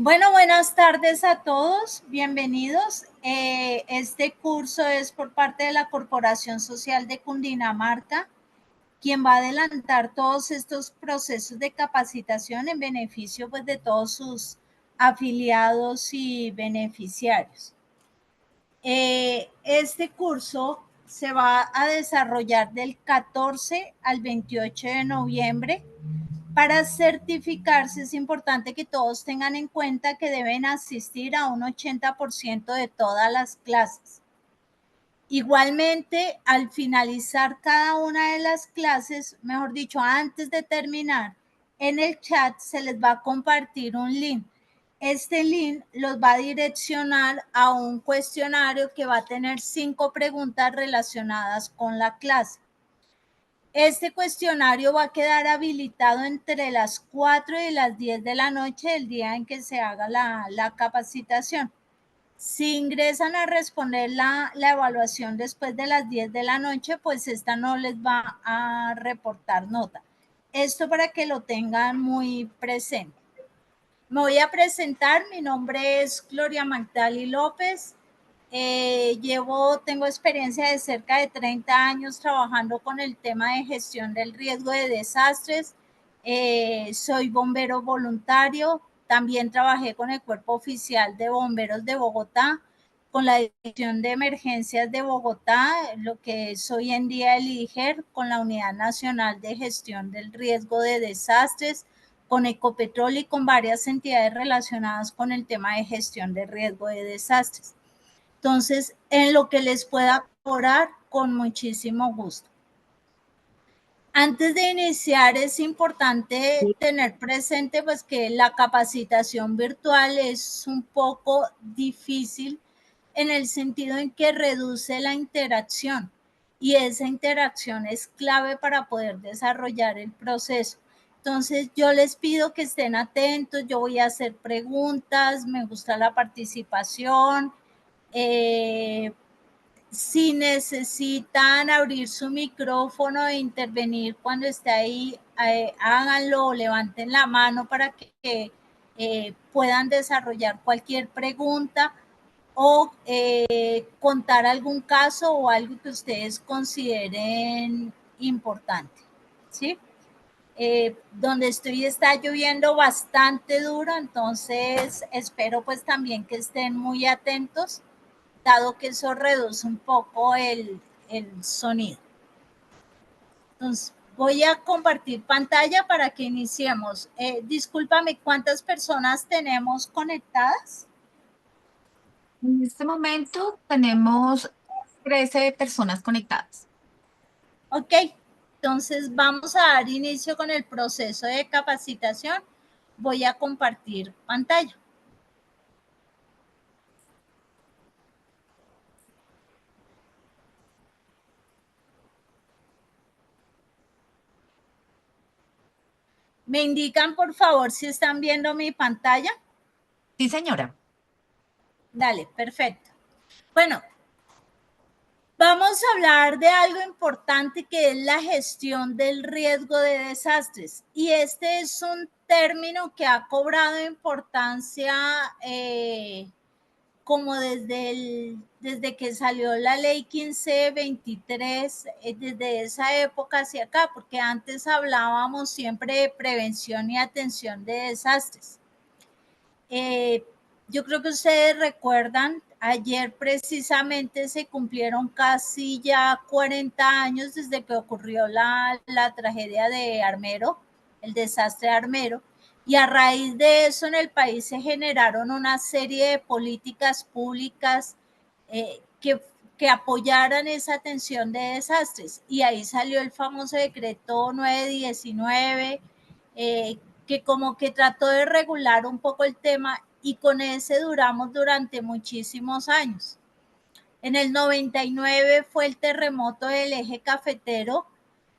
Bueno, buenas tardes a todos, bienvenidos. Este curso es por parte de la Corporación Social de Cundinamarca, quien va a adelantar todos estos procesos de capacitación en beneficio pues, de todos sus afiliados y beneficiarios. Este curso se va a desarrollar del 14 al 28 de noviembre. Para certificarse es importante que todos tengan en cuenta que deben asistir a un 80% de todas las clases. Igualmente, al finalizar cada una de las clases, mejor dicho, antes de terminar, en el chat se les va a compartir un link. Este link los va a direccionar a un cuestionario que va a tener 5 preguntas relacionadas con la clase. Este cuestionario va a quedar habilitado entre las 4 y las 10 de la noche del día en que se haga la capacitación. Si ingresan a responder la evaluación después de las 10 de la noche, pues esta no les va a reportar nota. Esto para que lo tengan muy presente. Me voy a presentar, mi nombre es Gloria Magdali López. Tengo experiencia de cerca de 30 años trabajando con el tema de gestión del riesgo de desastres. Soy bombero voluntario. También trabajé con el Cuerpo Oficial de Bomberos de Bogotá, con la Dirección de Emergencias de Bogotá, lo que es hoy en día el IDIGER, con la Unidad Nacional de Gestión del Riesgo de Desastres, con Ecopetrol y con varias entidades relacionadas con el tema de gestión de riesgo de desastres. Entonces, en lo que les pueda colaborar, con muchísimo gusto. Antes de iniciar, es importante tener presente pues, que la capacitación virtual es un poco difícil en el sentido en que reduce la interacción y esa interacción es clave para poder desarrollar el proceso. Entonces, yo les pido que estén atentos, yo voy a hacer preguntas, me gusta la participación. Si necesitan abrir su micrófono e intervenir cuando esté ahí, háganlo o levanten la mano para que puedan desarrollar cualquier pregunta o contar algún caso o algo que ustedes consideren importante, ¿sí? Donde estoy está lloviendo bastante duro, entonces espero pues también que estén muy atentos, dado que eso reduce un poco el sonido. Entonces, voy a compartir pantalla para que iniciemos. Discúlpame, ¿cuántas personas tenemos conectadas? En este momento tenemos 13 personas conectadas. Ok, entonces vamos a dar inicio con el proceso de capacitación. Voy a compartir pantalla. ¿Me indican, por favor, si están viendo mi pantalla? Sí, señora. Dale, perfecto. Bueno, vamos a hablar de algo importante que es la gestión del riesgo de desastres. Y este es un término que ha cobrado importancia como desde que salió la ley 1523, desde esa época hacia acá, porque antes hablábamos siempre de prevención y atención de desastres. Yo creo que ustedes recuerdan, ayer precisamente se cumplieron casi ya 40 años desde que ocurrió la tragedia de Armero, el desastre de Armero, y a raíz de eso en el país se generaron una serie de políticas públicas que apoyaran esa atención de desastres. Y ahí salió el famoso decreto 919, que como que trató de regular un poco el tema y con ese duramos durante muchísimos años. En el 99 fue el terremoto del eje cafetero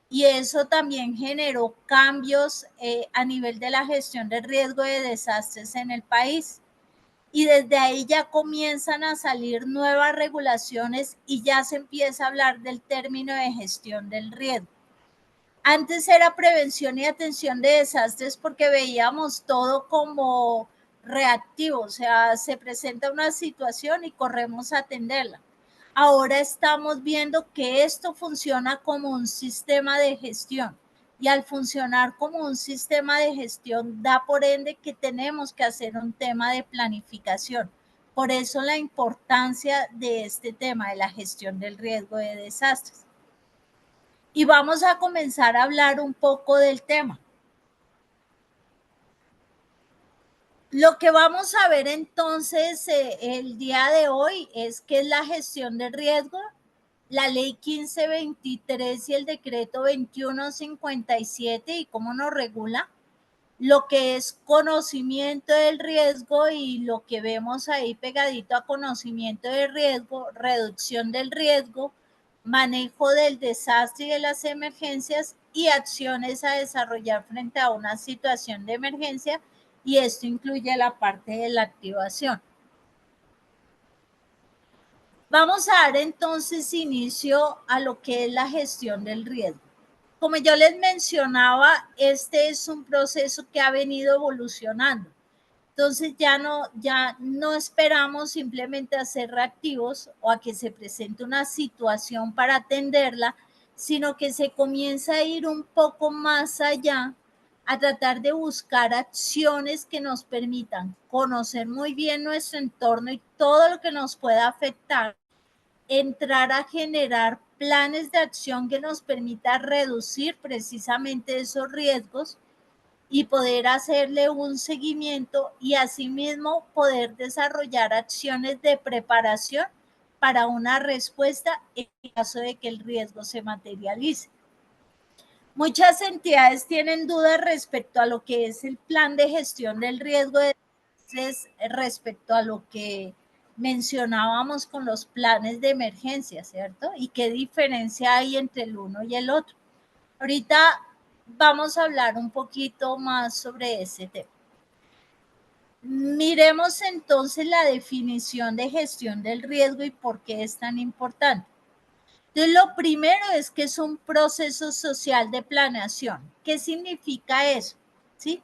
y eso también generó cambios a nivel de la gestión del riesgo de desastres en el país. Y desde ahí ya comienzan a salir nuevas regulaciones y ya se empieza a hablar del término de gestión del riesgo. Antes era prevención y atención de desastres porque veíamos todo como reactivo, o sea, se presenta una situación y corremos a atenderla. Ahora estamos viendo que esto funciona como un sistema de gestión y al funcionar como un sistema de gestión da por ende que tenemos que hacer un tema de planificación. Por eso la importancia de este tema de la gestión del riesgo de desastres. Y vamos a comenzar a hablar un poco del tema. Lo que vamos a ver entonces el día de hoy es qué es la gestión de riesgo, la ley 1523 y el decreto 2157 y cómo nos regula, lo que es conocimiento del riesgo y lo que vemos ahí pegadito a conocimiento del riesgo, reducción del riesgo, manejo del desastre y de las emergencias y acciones a desarrollar frente a una situación de emergencia, y esto incluye la parte de la activación. Vamos a dar entonces inicio a lo que es la gestión del riesgo. Como yo les mencionaba, este es un proceso que ha venido evolucionando. Entonces ya no esperamos simplemente a ser reactivos o a que se presente una situación para atenderla, sino que se comienza a ir un poco más allá, a tratar de buscar acciones que nos permitan conocer muy bien nuestro entorno y todo lo que nos pueda afectar, entrar a generar planes de acción que nos permita reducir precisamente esos riesgos y poder hacerle un seguimiento y asimismo poder desarrollar acciones de preparación para una respuesta en caso de que el riesgo se materialice. Muchas entidades tienen dudas respecto a lo que es el plan de gestión del riesgo de desastres, respecto a lo que mencionábamos con los planes de emergencia, ¿cierto? Y qué diferencia hay entre el uno y el otro. Ahorita vamos a hablar un poquito más sobre ese tema. Miremos entonces la definición de gestión del riesgo y por qué es tan importante. Entonces, lo primero es que es un proceso social de planeación. ¿Qué significa eso? ¿Sí?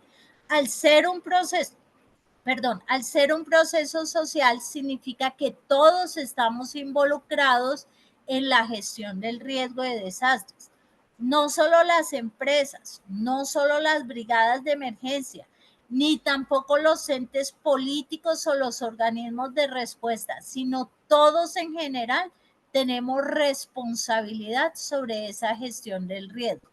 Al ser un proceso social significa que todos estamos involucrados en la gestión del riesgo de desastres. No solo las empresas, no solo las brigadas de emergencia, ni tampoco los entes políticos o los organismos de respuesta, sino todos en general tenemos responsabilidad sobre esa gestión del riesgo.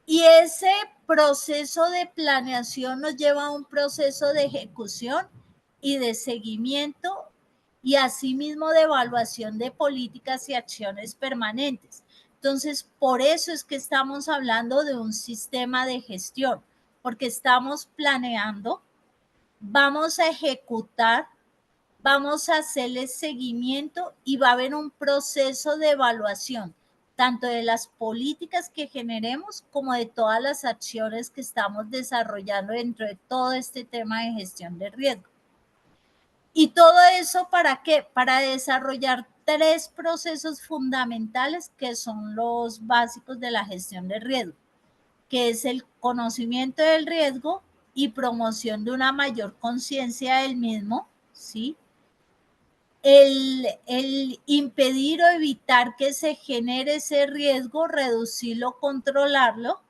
Y ese proceso de planeación nos lleva a un proceso de ejecución y de seguimiento y asimismo de evaluación de políticas y acciones permanentes. Entonces, por eso es que estamos hablando de un sistema de gestión, porque estamos planeando, vamos a ejecutar, vamos a hacerle seguimiento y va a haber un proceso de evaluación, tanto de las políticas que generemos como de todas las acciones que estamos desarrollando dentro de todo este tema de gestión de riesgo. ¿Y todo eso para qué? Para desarrollar 3 procesos fundamentales que son los básicos de la gestión de riesgo, que es el conocimiento del riesgo y promoción de una mayor conciencia del mismo, ¿sí? El impedir o evitar que se genere ese riesgo, reducirlo, controlarlo,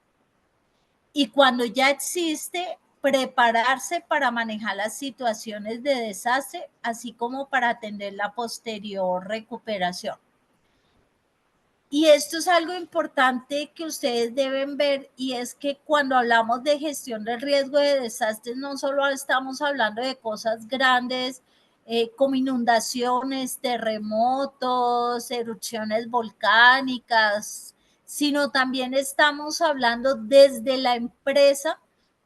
y cuando ya existe, prepararse para manejar las situaciones de desastre, así como para atender la posterior recuperación. Y esto es algo importante que ustedes deben ver, y es que cuando hablamos de gestión del riesgo de desastres, no solo estamos hablando de cosas grandes, como inundaciones, terremotos, erupciones volcánicas, sino también estamos hablando desde la empresa,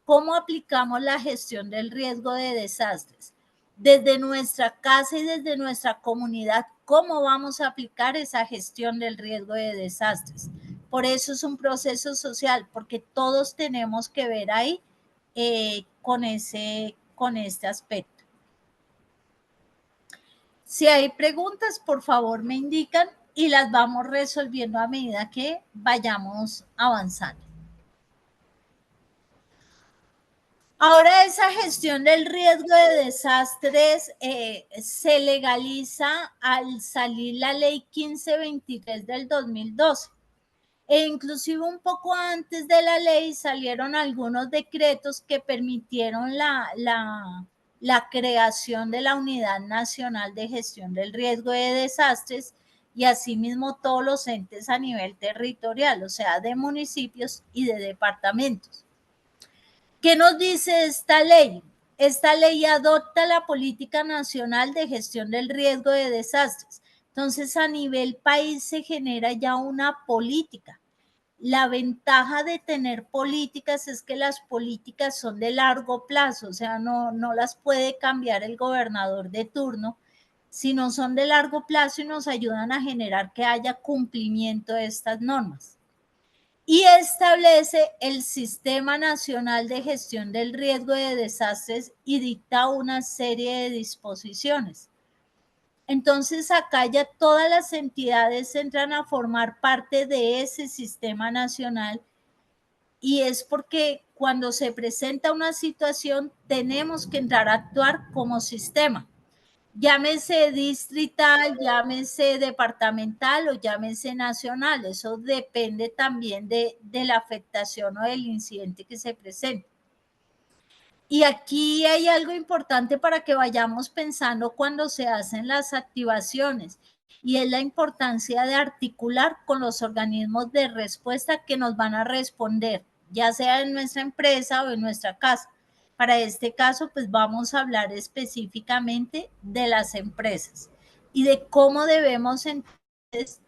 cómo aplicamos la gestión del riesgo de desastres. Desde nuestra casa y desde nuestra comunidad, cómo vamos a aplicar esa gestión del riesgo de desastres. Por eso es un proceso social, porque todos tenemos que ver ahí con este aspecto. Si hay preguntas, por favor me indican y las vamos resolviendo a medida que vayamos avanzando. Ahora esa gestión del riesgo de desastres se legaliza al salir la ley 1523 del 2012. E inclusive un poco antes de la ley salieron algunos decretos que permitieron la creación de la Unidad Nacional de Gestión del Riesgo de Desastres y asimismo todos los entes a nivel territorial, o sea, de municipios y de departamentos. ¿Qué nos dice esta ley? Esta ley adopta la Política Nacional de Gestión del Riesgo de Desastres. Entonces, a nivel país se genera ya una política. La ventaja de tener políticas es que las políticas son de largo plazo, o sea, no las puede cambiar el gobernador de turno, sino son de largo plazo y nos ayudan a generar que haya cumplimiento de estas normas. Y establece el Sistema Nacional de Gestión del Riesgo de Desastres y dicta una serie de disposiciones. Entonces acá ya todas las entidades entran a formar parte de ese sistema nacional y es porque cuando se presenta una situación tenemos que entrar a actuar como sistema. Llámese distrital, llámese departamental o llámese nacional. Eso depende también de la afectación o del incidente que se presente. Y aquí hay algo importante para que vayamos pensando cuando se hacen las activaciones y es la importancia de articular con los organismos de respuesta que nos van a responder, ya sea en nuestra empresa o en nuestra casa. Para este caso, pues vamos a hablar específicamente de las empresas y de cómo debemos entonces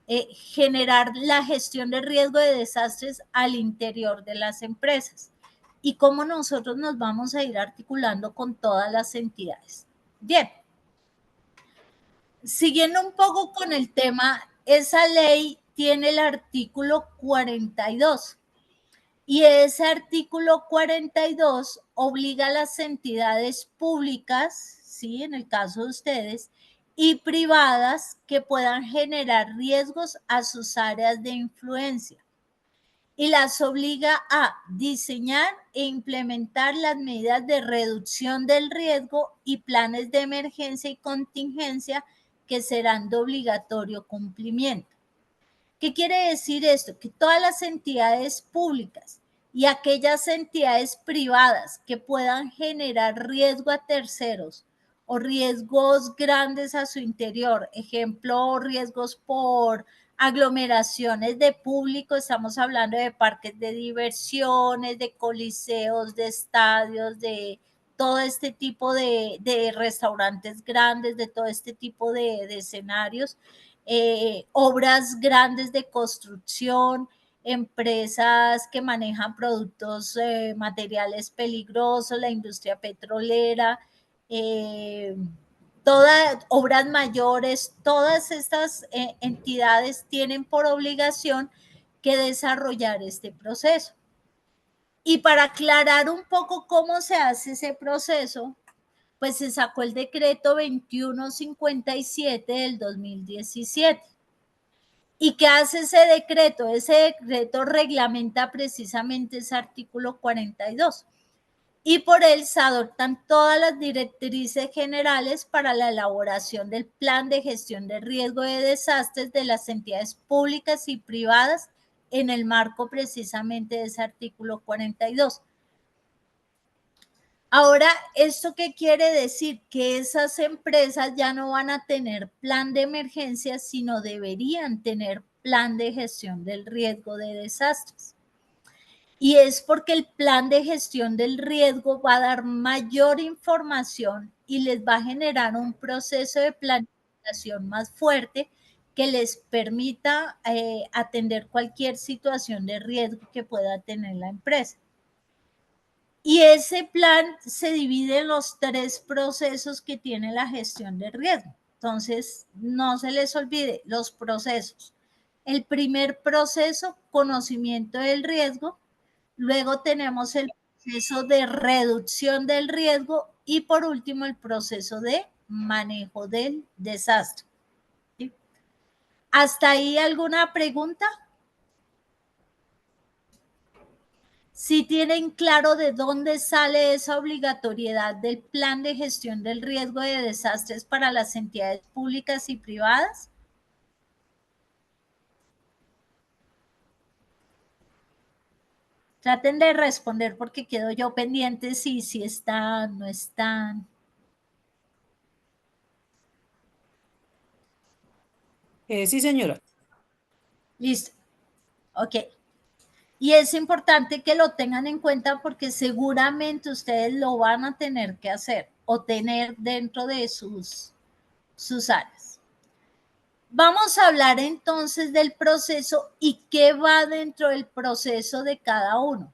generar la gestión de riesgo de desastres al interior de las empresas y cómo nosotros nos vamos a ir articulando con todas las entidades. Bien, siguiendo un poco con el tema, esa ley tiene el artículo 42 y ese artículo 42 obliga a las entidades públicas, ¿sí? En el caso de ustedes, y privadas que puedan generar riesgos a sus áreas de influencia y las obliga a diseñar e implementar las medidas de reducción del riesgo y planes de emergencia y contingencia que serán de obligatorio cumplimiento. ¿Qué quiere decir esto? Que todas las entidades públicas y aquellas entidades privadas que puedan generar riesgo a terceros o riesgos grandes a su interior, ejemplo, riesgos por aglomeraciones de público, estamos hablando de parques de diversiones, de coliseos, de estadios, de todo este tipo de restaurantes grandes, de todo este tipo de escenarios, obras grandes de construcción, empresas que manejan productos, materiales peligrosos, la industria petrolera, todas obras mayores, todas estas entidades tienen por obligación que desarrollar este proceso. Y para aclarar un poco cómo se hace ese proceso, pues se sacó el decreto 2157 del 2017. ¿Y qué hace ese decreto? Ese decreto reglamenta precisamente ese artículo 42 y por él se adoptan todas las directrices generales para la elaboración del plan de gestión de riesgo de desastres de las entidades públicas y privadas en el marco precisamente de ese artículo 42. Ahora, ¿esto qué quiere decir? Que esas empresas ya no van a tener plan de emergencia, sino deberían tener plan de gestión del riesgo de desastres. Y es porque el plan de gestión del riesgo va a dar mayor información y les va a generar un proceso de planificación más fuerte que les permita atender cualquier situación de riesgo que pueda tener la empresa. Y ese plan se divide en los 3 procesos que tiene la gestión de riesgo. Entonces, no se les olvide los procesos. El primer proceso, conocimiento del riesgo. Luego tenemos el proceso de reducción del riesgo y por último el proceso de manejo del desastre. ¿Sí? ¿Hasta ahí alguna pregunta? Si tienen claro de dónde sale esa obligatoriedad del plan de gestión del riesgo de desastres para las entidades públicas y privadas. Traten de responder porque quedo yo pendiente si están, no están. Sí, señora. Listo. Ok. Y es importante que lo tengan en cuenta porque seguramente ustedes lo van a tener que hacer o tener dentro de sus áreas. Vamos a hablar entonces del proceso y qué va dentro del proceso de cada uno.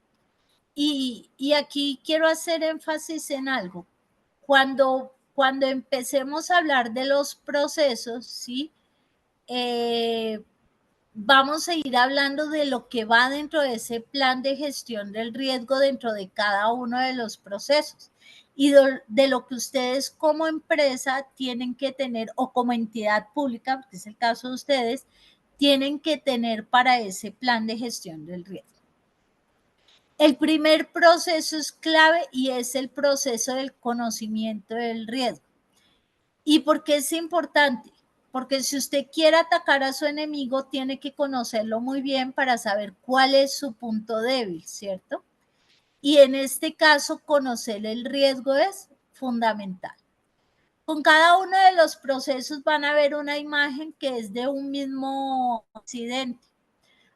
Y aquí quiero hacer énfasis en algo. Cuando empecemos a hablar de los procesos, ¿sí? Vamos a ir hablando de lo que va dentro de ese plan de gestión del riesgo dentro de cada uno de los procesos y de lo que ustedes como empresa tienen que tener o como entidad pública, porque es el caso de ustedes, tienen que tener para ese plan de gestión del riesgo. El primer proceso es clave y es el proceso del conocimiento del riesgo. ¿Y por qué es importante? Porque si usted quiere atacar a su enemigo, tiene que conocerlo muy bien para saber cuál es su punto débil, ¿cierto? Y en este caso, conocer el riesgo es fundamental. Con cada uno de los procesos van a ver una imagen que es de un mismo accidente.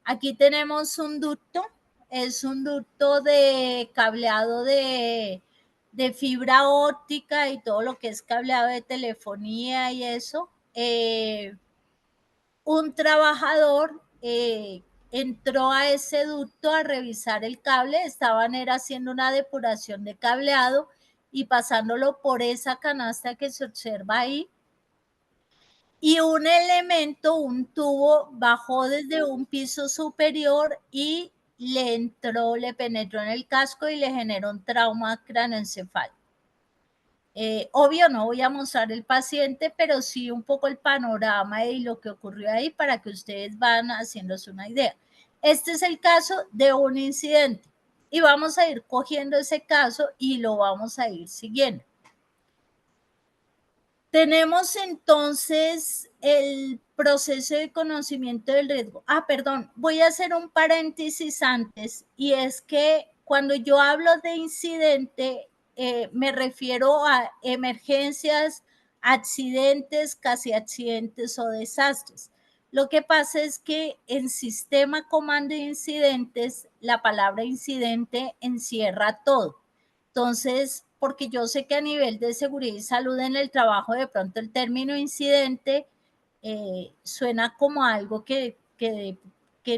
Aquí tenemos un ducto, es un ducto de cableado de fibra óptica y todo lo que es cableado de telefonía y eso. Un trabajador entró a ese ducto a revisar el cable, estaban haciendo una depuración de cableado y pasándolo por esa canasta que se observa ahí. Y un elemento, un tubo, bajó desde un piso superior y le entró, le penetró en el casco y le generó un trauma craneoencefálico. Obvio, no voy a mostrar el paciente, pero sí un poco el panorama y lo que ocurrió ahí para que ustedes van haciéndose una idea. Este es el caso de un incidente y vamos a ir cogiendo ese caso y lo vamos a ir siguiendo. Tenemos entonces el proceso de conocimiento del riesgo. Perdón, voy a hacer un paréntesis antes y es que cuando yo hablo de incidente, me refiero a emergencias, accidentes, casi accidentes o desastres. Lo que pasa es que en sistema comando de incidentes, la palabra incidente encierra todo. Entonces, porque yo sé que a nivel de seguridad y salud en el trabajo, de pronto el término incidente suena como algo que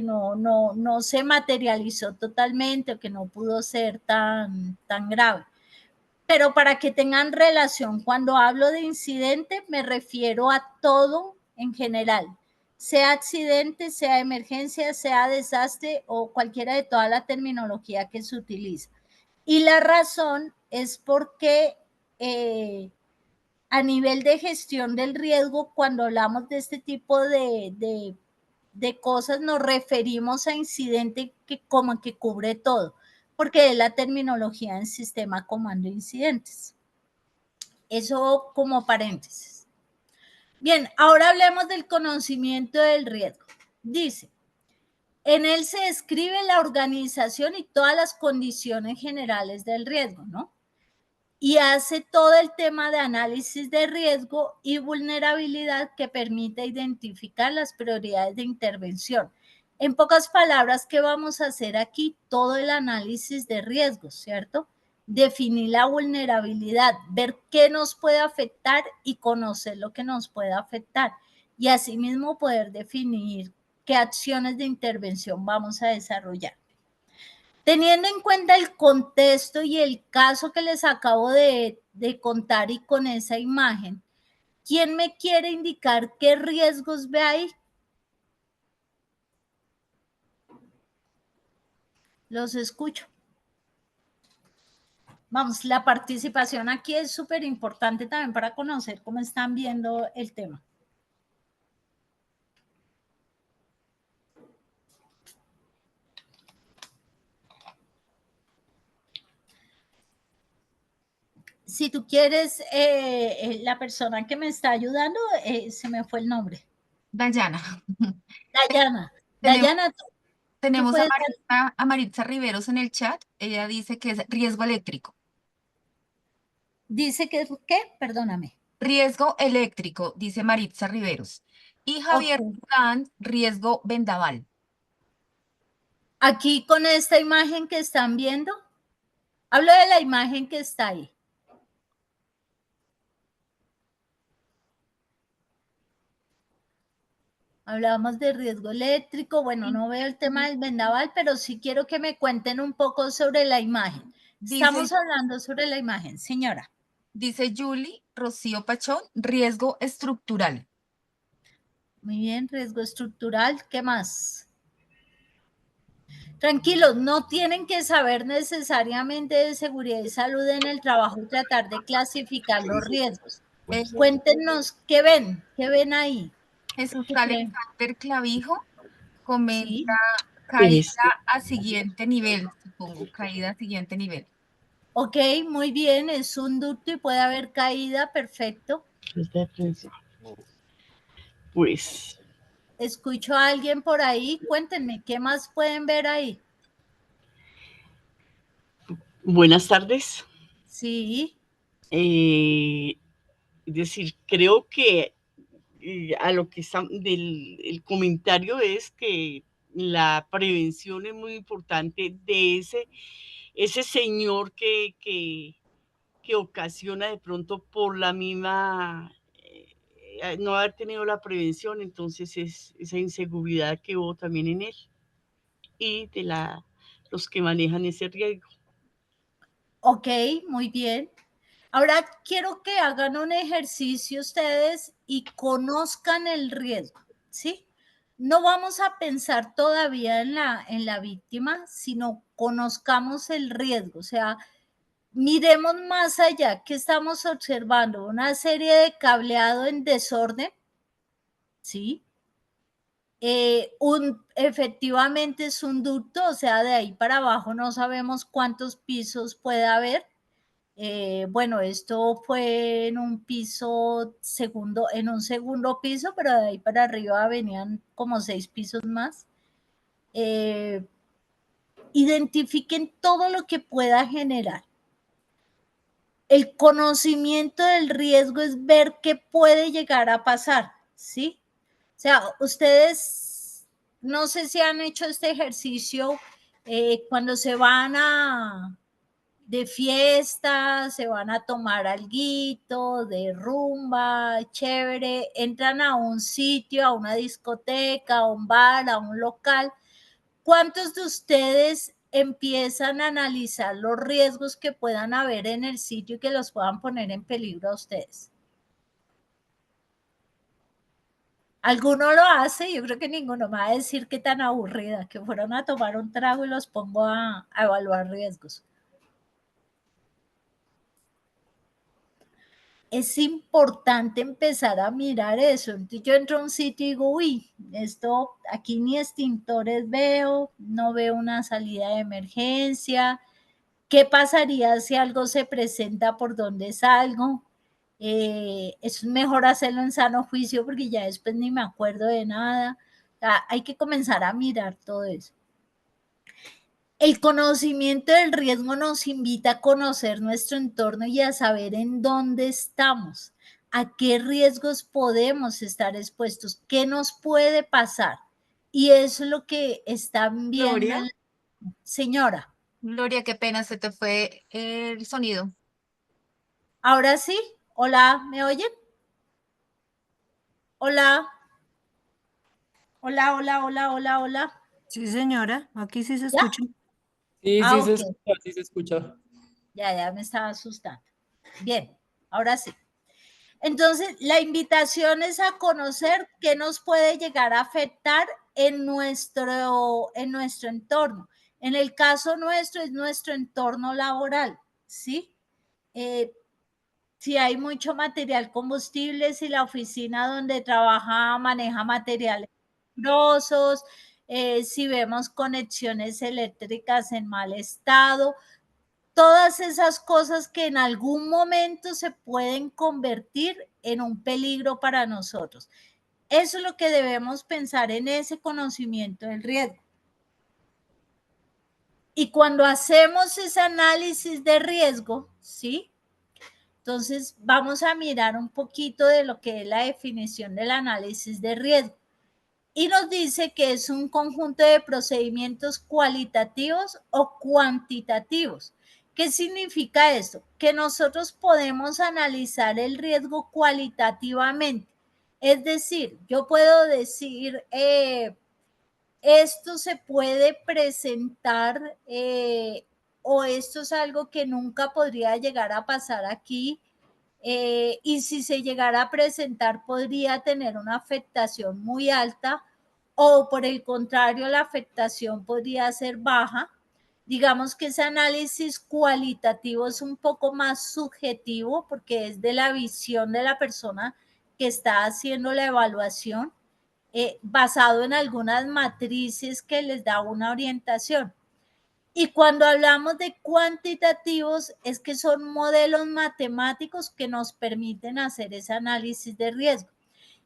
no se materializó totalmente o que no pudo ser tan grave. Pero para que tengan relación, cuando hablo de incidente me refiero a todo en general, sea accidente, sea emergencia, sea desastre o cualquiera de toda la terminología que se utiliza. Y la razón es porque a nivel de gestión del riesgo, cuando hablamos de este tipo de cosas, nos referimos a incidente que como que cubre todo, porque es la terminología en sistema comando de incidentes. Eso como paréntesis. Bien, ahora hablemos del conocimiento del riesgo. Dice, en él se describe la organización y todas las condiciones generales del riesgo, ¿no? Y hace todo el tema de análisis de riesgo y vulnerabilidad que permite identificar las prioridades de intervención. En pocas palabras, ¿qué vamos a hacer aquí? Todo el análisis de riesgos, ¿cierto? Definir la vulnerabilidad, ver qué nos puede afectar y conocer lo que nos puede afectar. Y asimismo poder definir qué acciones de intervención vamos a desarrollar. Teniendo en cuenta el contexto y el caso que les acabo de contar y con esa imagen, ¿quién me quiere indicar qué riesgos ve ahí? Los escucho. Vamos, la participación aquí es súper importante también para conocer cómo están viendo el tema. Si tú quieres, la persona que me está ayudando, se me fue el nombre. Dayana. Dayana. Tenemos, Dayana, tú tenemos puedes, A Maritza Riveros en el chat. Ella dice que es riesgo eléctrico. dice que es ¿qué? Perdóname. Riesgo eléctrico, dice Maritza Riveros. Y Ok. Javier Durán, riesgo vendaval. Aquí con esta imagen que están viendo, hablo de la imagen que está ahí. Hablábamos de riesgo eléctrico. Bueno, no veo el tema del vendaval, pero sí quiero que me cuenten un poco sobre la imagen. Dice, Estamos hablando sobre la imagen, señora. dice Julie Rocío Pachón, riesgo estructural. Muy bien, riesgo estructural. ¿Qué más? Tranquilos, no tienen que saber necesariamente de seguridad y salud en el trabajo y tratar de clasificar los riesgos. Eh, Cuéntenos qué ven ahí. Jesús ¿Qué creen? Alexander Clavijo comenta Sí. caída a siguiente nivel, supongo, caída a siguiente nivel. Ok, muy bien, es un ducto y puede haber caída, perfecto. Pues, Escucho a alguien por ahí, cuéntenme, ¿qué más pueden ver ahí? buenas tardes. Sí, Es decir, creo que a lo que está el comentario es que la prevención es muy importante de ese señor que ocasiona de pronto por la misma no haber tenido la prevención, entonces es esa inseguridad que hubo también en él y de los que manejan ese riesgo. ok, muy bien. Ahora quiero que hagan un ejercicio ustedes y conozcan el riesgo, ¿sí? No vamos a pensar todavía en la víctima, sino conozcamos el riesgo, o sea, miremos más allá. ¿Qué estamos observando? Una serie de cableado en desorden, ¿sí? Efectivamente es un ducto, o sea, de ahí para abajo no sabemos cuántos pisos puede haber. Bueno, esto fue en un piso segundo, en un segundo piso, pero de ahí para arriba venían como 6 pisos más. Identifiquen todo lo que pueda generar. El conocimiento del riesgo es ver qué puede llegar a pasar, ¿sí? O sea, ustedes, no sé si han hecho este ejercicio cuando se van de fiesta, se van a tomar alguito, de rumba, chévere, entran a un sitio, a una discoteca, a un bar, a un local. ¿Cuántos de ustedes empiezan a analizar los riesgos que puedan haber en el sitio y que los puedan poner en peligro a ustedes? ¿Alguno lo hace? Yo creo que ninguno me va a decir qué tan aburrida, que fueron a tomar un trago y los pongo a evaluar riesgos. Es importante empezar a mirar eso. Entonces yo entro a un sitio y digo, uy, esto aquí ni extintores veo, no veo una salida de emergencia. ¿Qué pasaría si algo se presenta por donde salgo? Es mejor hacerlo en sano juicio porque ya después ni me acuerdo de nada. O sea, hay que comenzar a mirar todo eso. El conocimiento del riesgo nos invita a conocer nuestro entorno y a saber en dónde estamos, a qué riesgos podemos estar expuestos, qué nos puede pasar. Y eso es lo que están viendo Gloria, en la... Señora, Gloria, qué pena, se te fue el sonido. ahora sí, hola, ¿me oyen? Hola, hola, hola, hola, hola, hola. Sí, señora, aquí sí se ¿Ya? escucha. Sí, Ah, sí se ok, escucha, sí se escucha. ya me estaba asustando. Bien, ahora sí. Entonces, la invitación es a conocer qué nos puede llegar a afectar en nuestro entorno. En el caso nuestro es nuestro entorno laboral, ¿sí? Eh, si hay mucho material combustible, si la oficina donde trabaja maneja materiales peligrosos, si vemos conexiones eléctricas en mal estado, todas esas cosas que en algún momento se pueden convertir en un peligro para nosotros. Eso es lo que debemos pensar en ese conocimiento del riesgo. Y cuando hacemos ese análisis de riesgo, ¿sí? Entonces vamos a mirar un poquito de lo que es la definición del análisis de riesgo. Y nos dice que es un conjunto de procedimientos cualitativos o cuantitativos. ¿Qué significa esto? Que nosotros podemos analizar el riesgo cualitativamente. Es decir, yo puedo decir, esto se puede presentar o esto es algo que nunca podría llegar a pasar aquí. Y si se llegara a presentar podría tener una afectación muy alta o por el contrario la afectación podría ser baja. Digamos que ese análisis cualitativo es un poco más subjetivo porque es de la visión de la persona que está haciendo la evaluación, basado en algunas matrices que les da una orientación. Y cuando hablamos de cuantitativos, es que son modelos matemáticos que nos permiten hacer ese análisis de riesgo.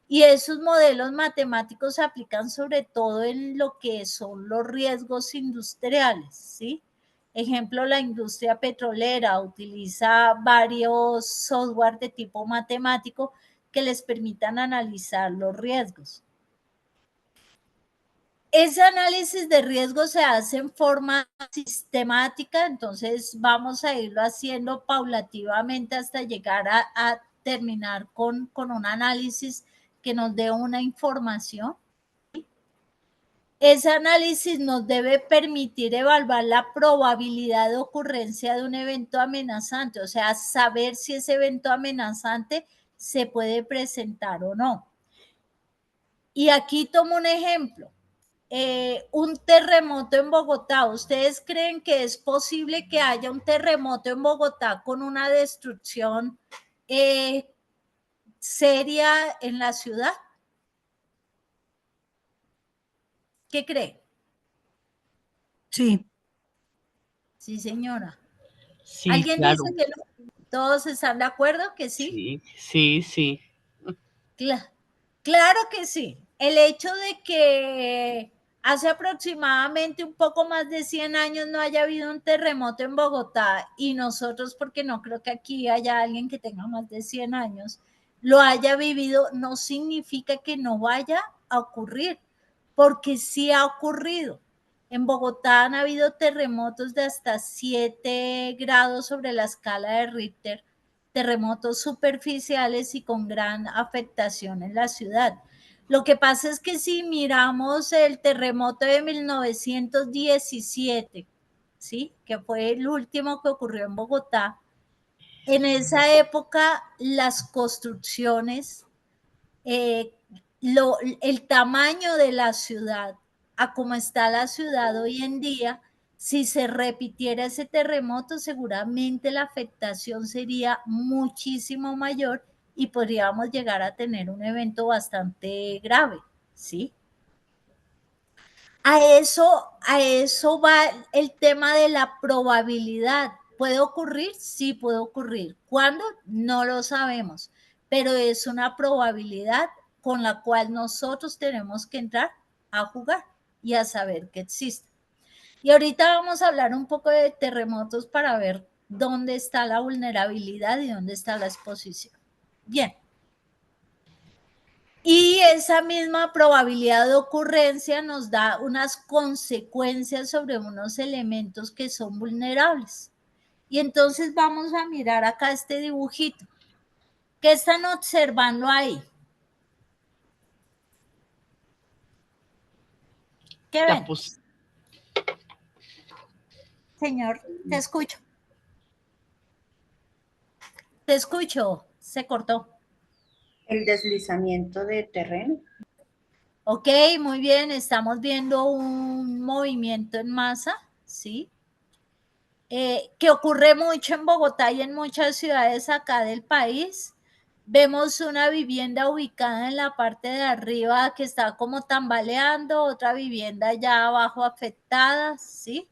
Y esos modelos matemáticos se aplican sobre todo en lo que son los riesgos industriales, ¿sí? Ejemplo, la industria petrolera utiliza varios software de tipo matemático que les permitan analizar los riesgos. Ese análisis de riesgo se hace en forma sistemática, entonces vamos a irlo haciendo paulativamente hasta llegar a terminar con un análisis que nos dé una información. Ese análisis nos debe permitir evaluar la probabilidad de ocurrencia de un evento amenazante, o sea, saber si ese evento amenazante se puede presentar o no. Y aquí tomo un ejemplo. Un terremoto en Bogotá. ¿Ustedes creen que es posible que haya un terremoto en Bogotá con una destrucción seria en la ciudad? ¿Qué cree? Sí. Sí, señora. Sí, ¿Alguien claro. dice que no? ¿Todos están de acuerdo que sí? Sí. Claro que sí. El hecho de que hace aproximadamente un poco más de 100 años no haya habido un terremoto en Bogotá y nosotros, porque no creo que aquí haya alguien que tenga más de 100 años, lo haya vivido, no significa que no vaya a ocurrir, porque sí ha ocurrido. En Bogotá han habido terremotos de hasta 7 grados sobre la escala de Richter, terremotos superficiales y con gran afectación en la ciudad. Lo que pasa es que si miramos el terremoto de 1917, ¿sí? Que fue el último que ocurrió en Bogotá, en esa época las construcciones, el tamaño de la ciudad, a cómo está la ciudad hoy en día, si se repitiera ese terremoto, seguramente la afectación sería muchísimo mayor y podríamos llegar a tener un evento bastante grave, ¿sí? A eso va el tema de la probabilidad. ¿Puede ocurrir? Sí, puede ocurrir. ¿Cuándo? No lo sabemos, pero es una probabilidad con la cual nosotros tenemos que entrar a jugar y a saber que existe. Y ahorita vamos a hablar un poco de terremotos para ver dónde está la vulnerabilidad y dónde está la exposición. Bien. Y esa misma probabilidad de ocurrencia nos da unas consecuencias sobre unos elementos que son vulnerables. Y entonces vamos a mirar acá este dibujito. ¿Qué están observando ahí? ¿Qué ven? Señor, te escucho. Te escucho, se cortó. El deslizamiento de terreno. Ok, muy bien, estamos viendo un movimiento en masa, ¿sí? Que ocurre mucho en Bogotá y en muchas ciudades acá del país. Vemos una vivienda ubicada en la parte de arriba que está como tambaleando, otra vivienda ya abajo afectada, ¿sí?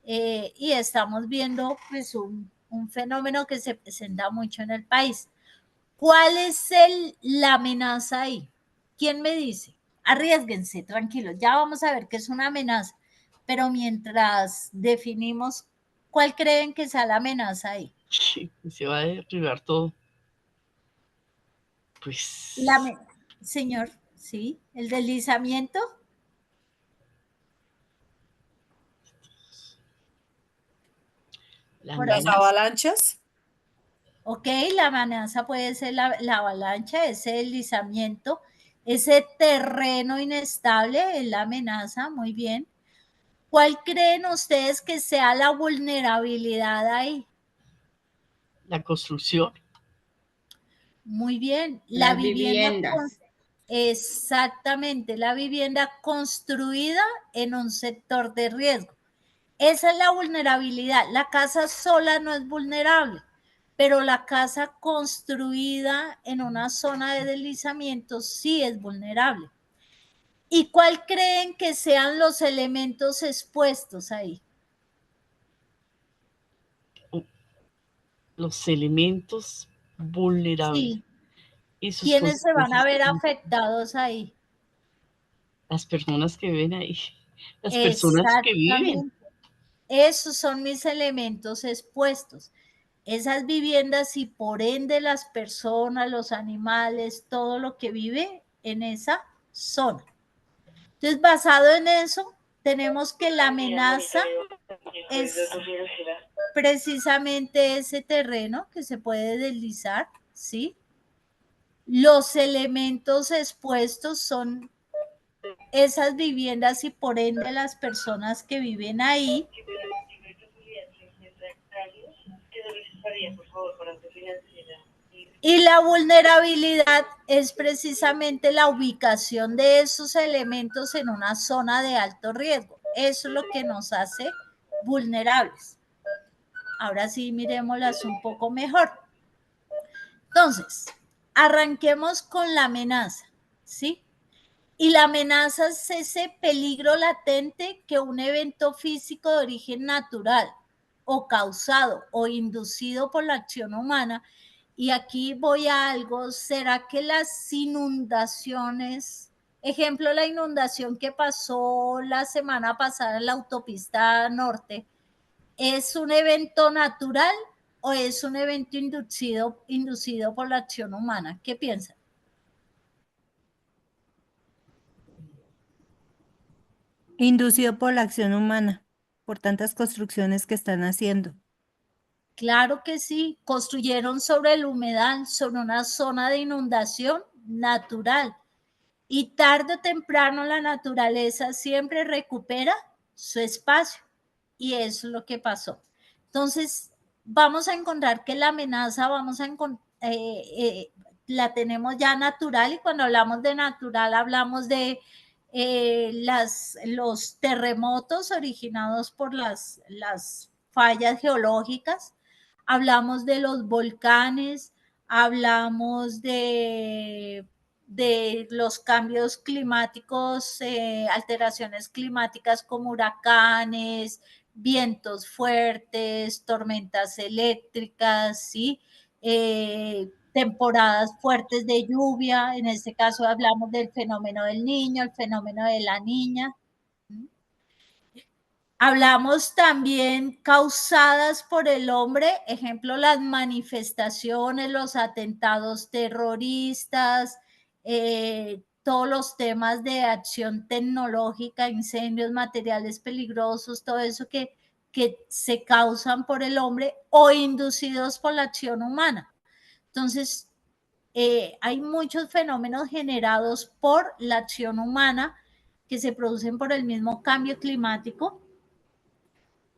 y estamos viendo pues un fenómeno que se presenta mucho en el país. ¿Cuál es la amenaza ahí? ¿Quién me dice? Arriésguense, tranquilos, ya vamos a ver qué es una amenaza, pero mientras definimos cuál creen que sea la amenaza ahí. Sí, se va a derribar todo. Pues Señor, ¿sí? ¿El deslizamiento? la Por Las amenaza. avalanchas. Ok, la amenaza puede ser la avalancha, ese deslizamiento, ese terreno inestable es la amenaza, muy bien. ¿Cuál creen ustedes que sea la vulnerabilidad ahí? La construcción. Muy bien, la Las vivienda. viviendas. Exactamente, la vivienda construida en un sector de riesgo. Esa es la vulnerabilidad. La casa sola no es vulnerable, pero la casa construida en una zona de deslizamiento sí es vulnerable. ¿Y cuál creen que sean los elementos expuestos ahí? Los elementos vulnerables. Sí. Y sus ¿Quiénes se van a consecuencias ver también. afectados ahí? Las personas que viven ahí. Las personas que viven. Exactamente. Esos son mis elementos expuestos. Esas viviendas y por ende las personas, los animales, todo lo que vive en esa zona. Entonces, basado en eso, tenemos que la amenaza es precisamente ese terreno que se puede deslizar, ¿sí? Los elementos expuestos son esas viviendas y por ende las personas que viven ahí. Y la vulnerabilidad es precisamente la ubicación de esos elementos en una zona de alto riesgo. Eso es lo que nos hace vulnerables. Ahora sí, miremoslas un poco mejor. Entonces, arranquemos con la amenaza, ¿sí? Y la amenaza es ese peligro latente que un evento físico de origen natural o causado o inducido por la acción humana. Y aquí voy a algo, ¿será que las inundaciones, ejemplo, la inundación que pasó la semana pasada en la autopista norte, es un evento natural o es un evento inducido por la acción humana? ¿Qué piensan? Inducido por la acción humana, por tantas construcciones que están haciendo. Claro que sí, construyeron sobre el humedal, sobre una zona de inundación natural. Y tarde o temprano la naturaleza siempre recupera su espacio. Y eso es lo que pasó. Entonces, vamos a encontrar que la amenaza, la tenemos ya natural, y cuando hablamos de natural hablamos de los terremotos originados por las fallas geológicas, hablamos de los volcanes, hablamos de los cambios climáticos, alteraciones climáticas como huracanes, vientos fuertes, tormentas eléctricas, ¿sí? Temporadas fuertes de lluvia. En este caso hablamos del fenómeno del niño, el fenómeno de la niña. Hablamos también causadas por el hombre, ejemplo, las manifestaciones, los atentados terroristas, todos los temas de acción tecnológica, incendios, materiales peligrosos, todo eso que se causan por el hombre o inducidos por la acción humana. Entonces, hay muchos fenómenos generados por la acción humana que se producen por el mismo cambio climático.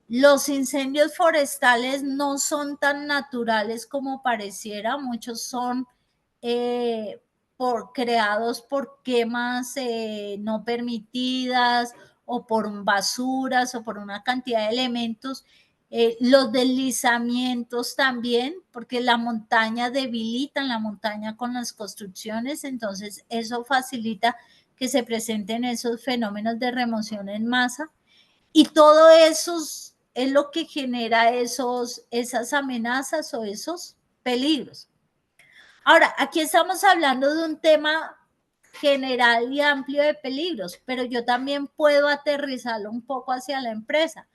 Los incendios forestales no son tan naturales como pareciera, muchos son creados por quemas no permitidas o por basuras o por una cantidad de elementos. Los deslizamientos también, porque la montaña debilitan la montaña con las construcciones, entonces eso facilita que se presenten esos fenómenos de remoción en masa. Y todos esos es lo que genera esas amenazas o esos peligros. Ahora, aquí estamos hablando de un tema general y amplio de peligros, pero yo también puedo aterrizarlo un poco hacia la empresa.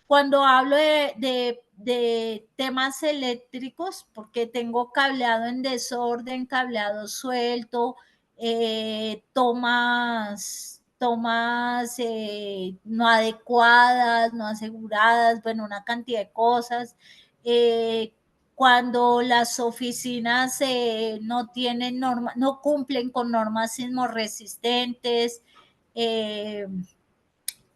Cuando hablo de temas eléctricos, porque tengo cableado en desorden, cableado suelto, tomas no adecuadas, no aseguradas, bueno, una cantidad de cosas. Cuando las oficinas no tienen normas, no cumplen con normas sismorresistentes,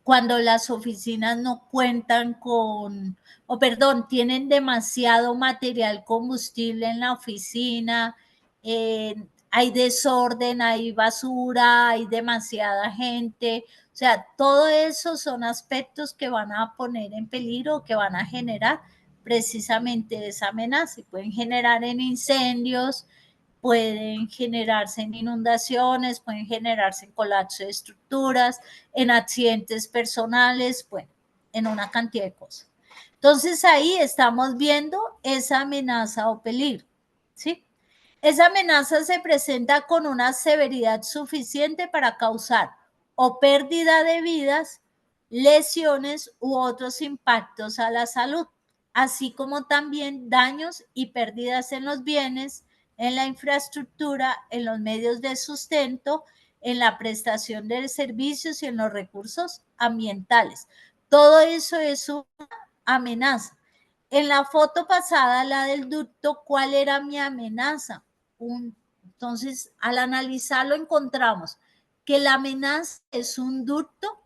cuando las oficinas no cuentan con, o perdón, tienen demasiado material combustible en la oficina, hay desorden, hay basura, hay demasiada gente. O sea, todo eso son aspectos que van a poner en peligro, que van a generar precisamente esa amenaza y pueden generar en incendios, pueden generarse en inundaciones, pueden generarse en colapso de estructuras, en accidentes personales, bueno, en una cantidad de cosas. Entonces ahí estamos viendo esa amenaza o peligro, ¿sí? Esa amenaza se presenta con una severidad suficiente para causar o pérdida de vidas, lesiones u otros impactos a la salud, así como también daños y pérdidas en los bienes, en la infraestructura, en los medios de sustento, en la prestación de servicios y en los recursos ambientales. Todo eso es una amenaza. En la foto pasada, la del ducto, ¿cuál era mi amenaza? Entonces, al analizarlo encontramos que la amenaza es un ducto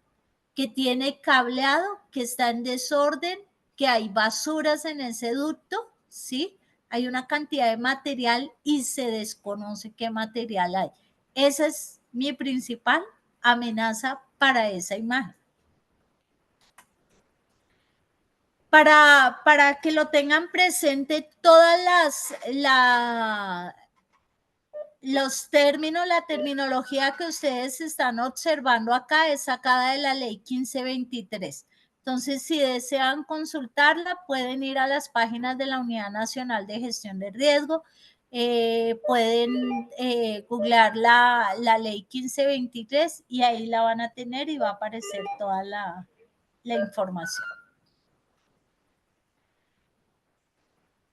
que tiene cableado, que está en desorden, que hay basuras en ese ducto, ¿sí? Hay una cantidad de material y se desconoce qué material hay. Esa es mi principal amenaza para esa imagen. Para que lo tengan presente, todas los términos, la terminología que ustedes están observando acá es sacada de la ley 1523. Entonces, si desean consultarla, pueden ir a las páginas de la Unidad Nacional de Gestión de Riesgo, pueden googlear la ley 1523 y ahí la van a tener y va a aparecer toda la información.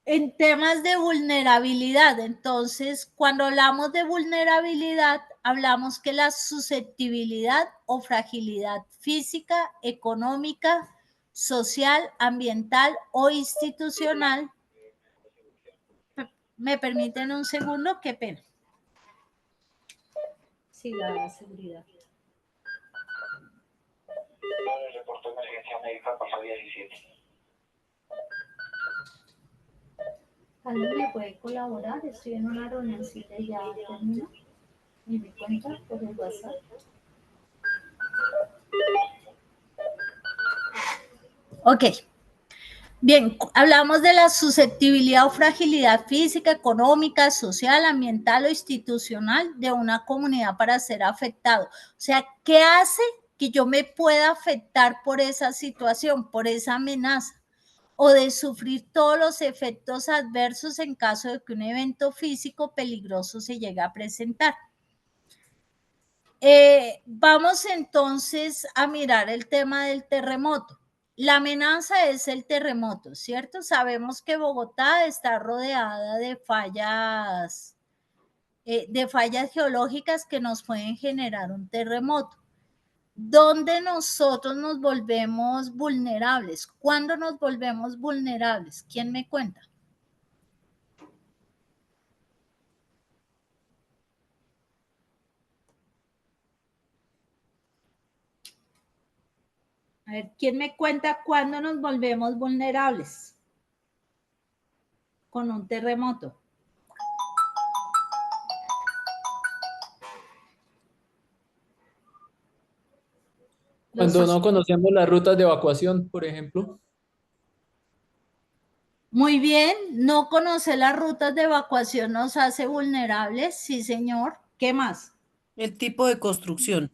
En temas de vulnerabilidad, entonces, cuando hablamos de vulnerabilidad, hablamos que la susceptibilidad o fragilidad física, económica, social, ambiental o institucional. ¿Me permiten un segundo? Qué pena. Sí, la seguridad. El reporte de emergencia médica pasó día 17. ¿Alguien me puede colaborar? Estoy en una reunioncita y ya termino. Y me cuenta por el WhatsApp. Ok. Bien, hablamos de la susceptibilidad o fragilidad física, económica, social, ambiental o institucional de una comunidad para ser afectado. O sea, ¿qué hace que yo me pueda afectar por esa situación, por esa amenaza? O de sufrir todos los efectos adversos en caso de que un evento físico peligroso se llegue a presentar. Vamos entonces a mirar el tema del terremoto. La amenaza es el terremoto, ¿cierto? Sabemos que Bogotá está rodeada de fallas geológicas que nos pueden generar un terremoto. ¿Dónde nosotros nos volvemos vulnerables? ¿Cuándo nos volvemos vulnerables? ¿Quién me cuenta? A ver, ¿quién me cuenta cuándo nos volvemos vulnerables? Con un terremoto. Cuando no conocemos las rutas de evacuación, por ejemplo. Muy bien, no conocer las rutas de evacuación nos hace vulnerables, sí señor. ¿Qué más? El tipo de construcción.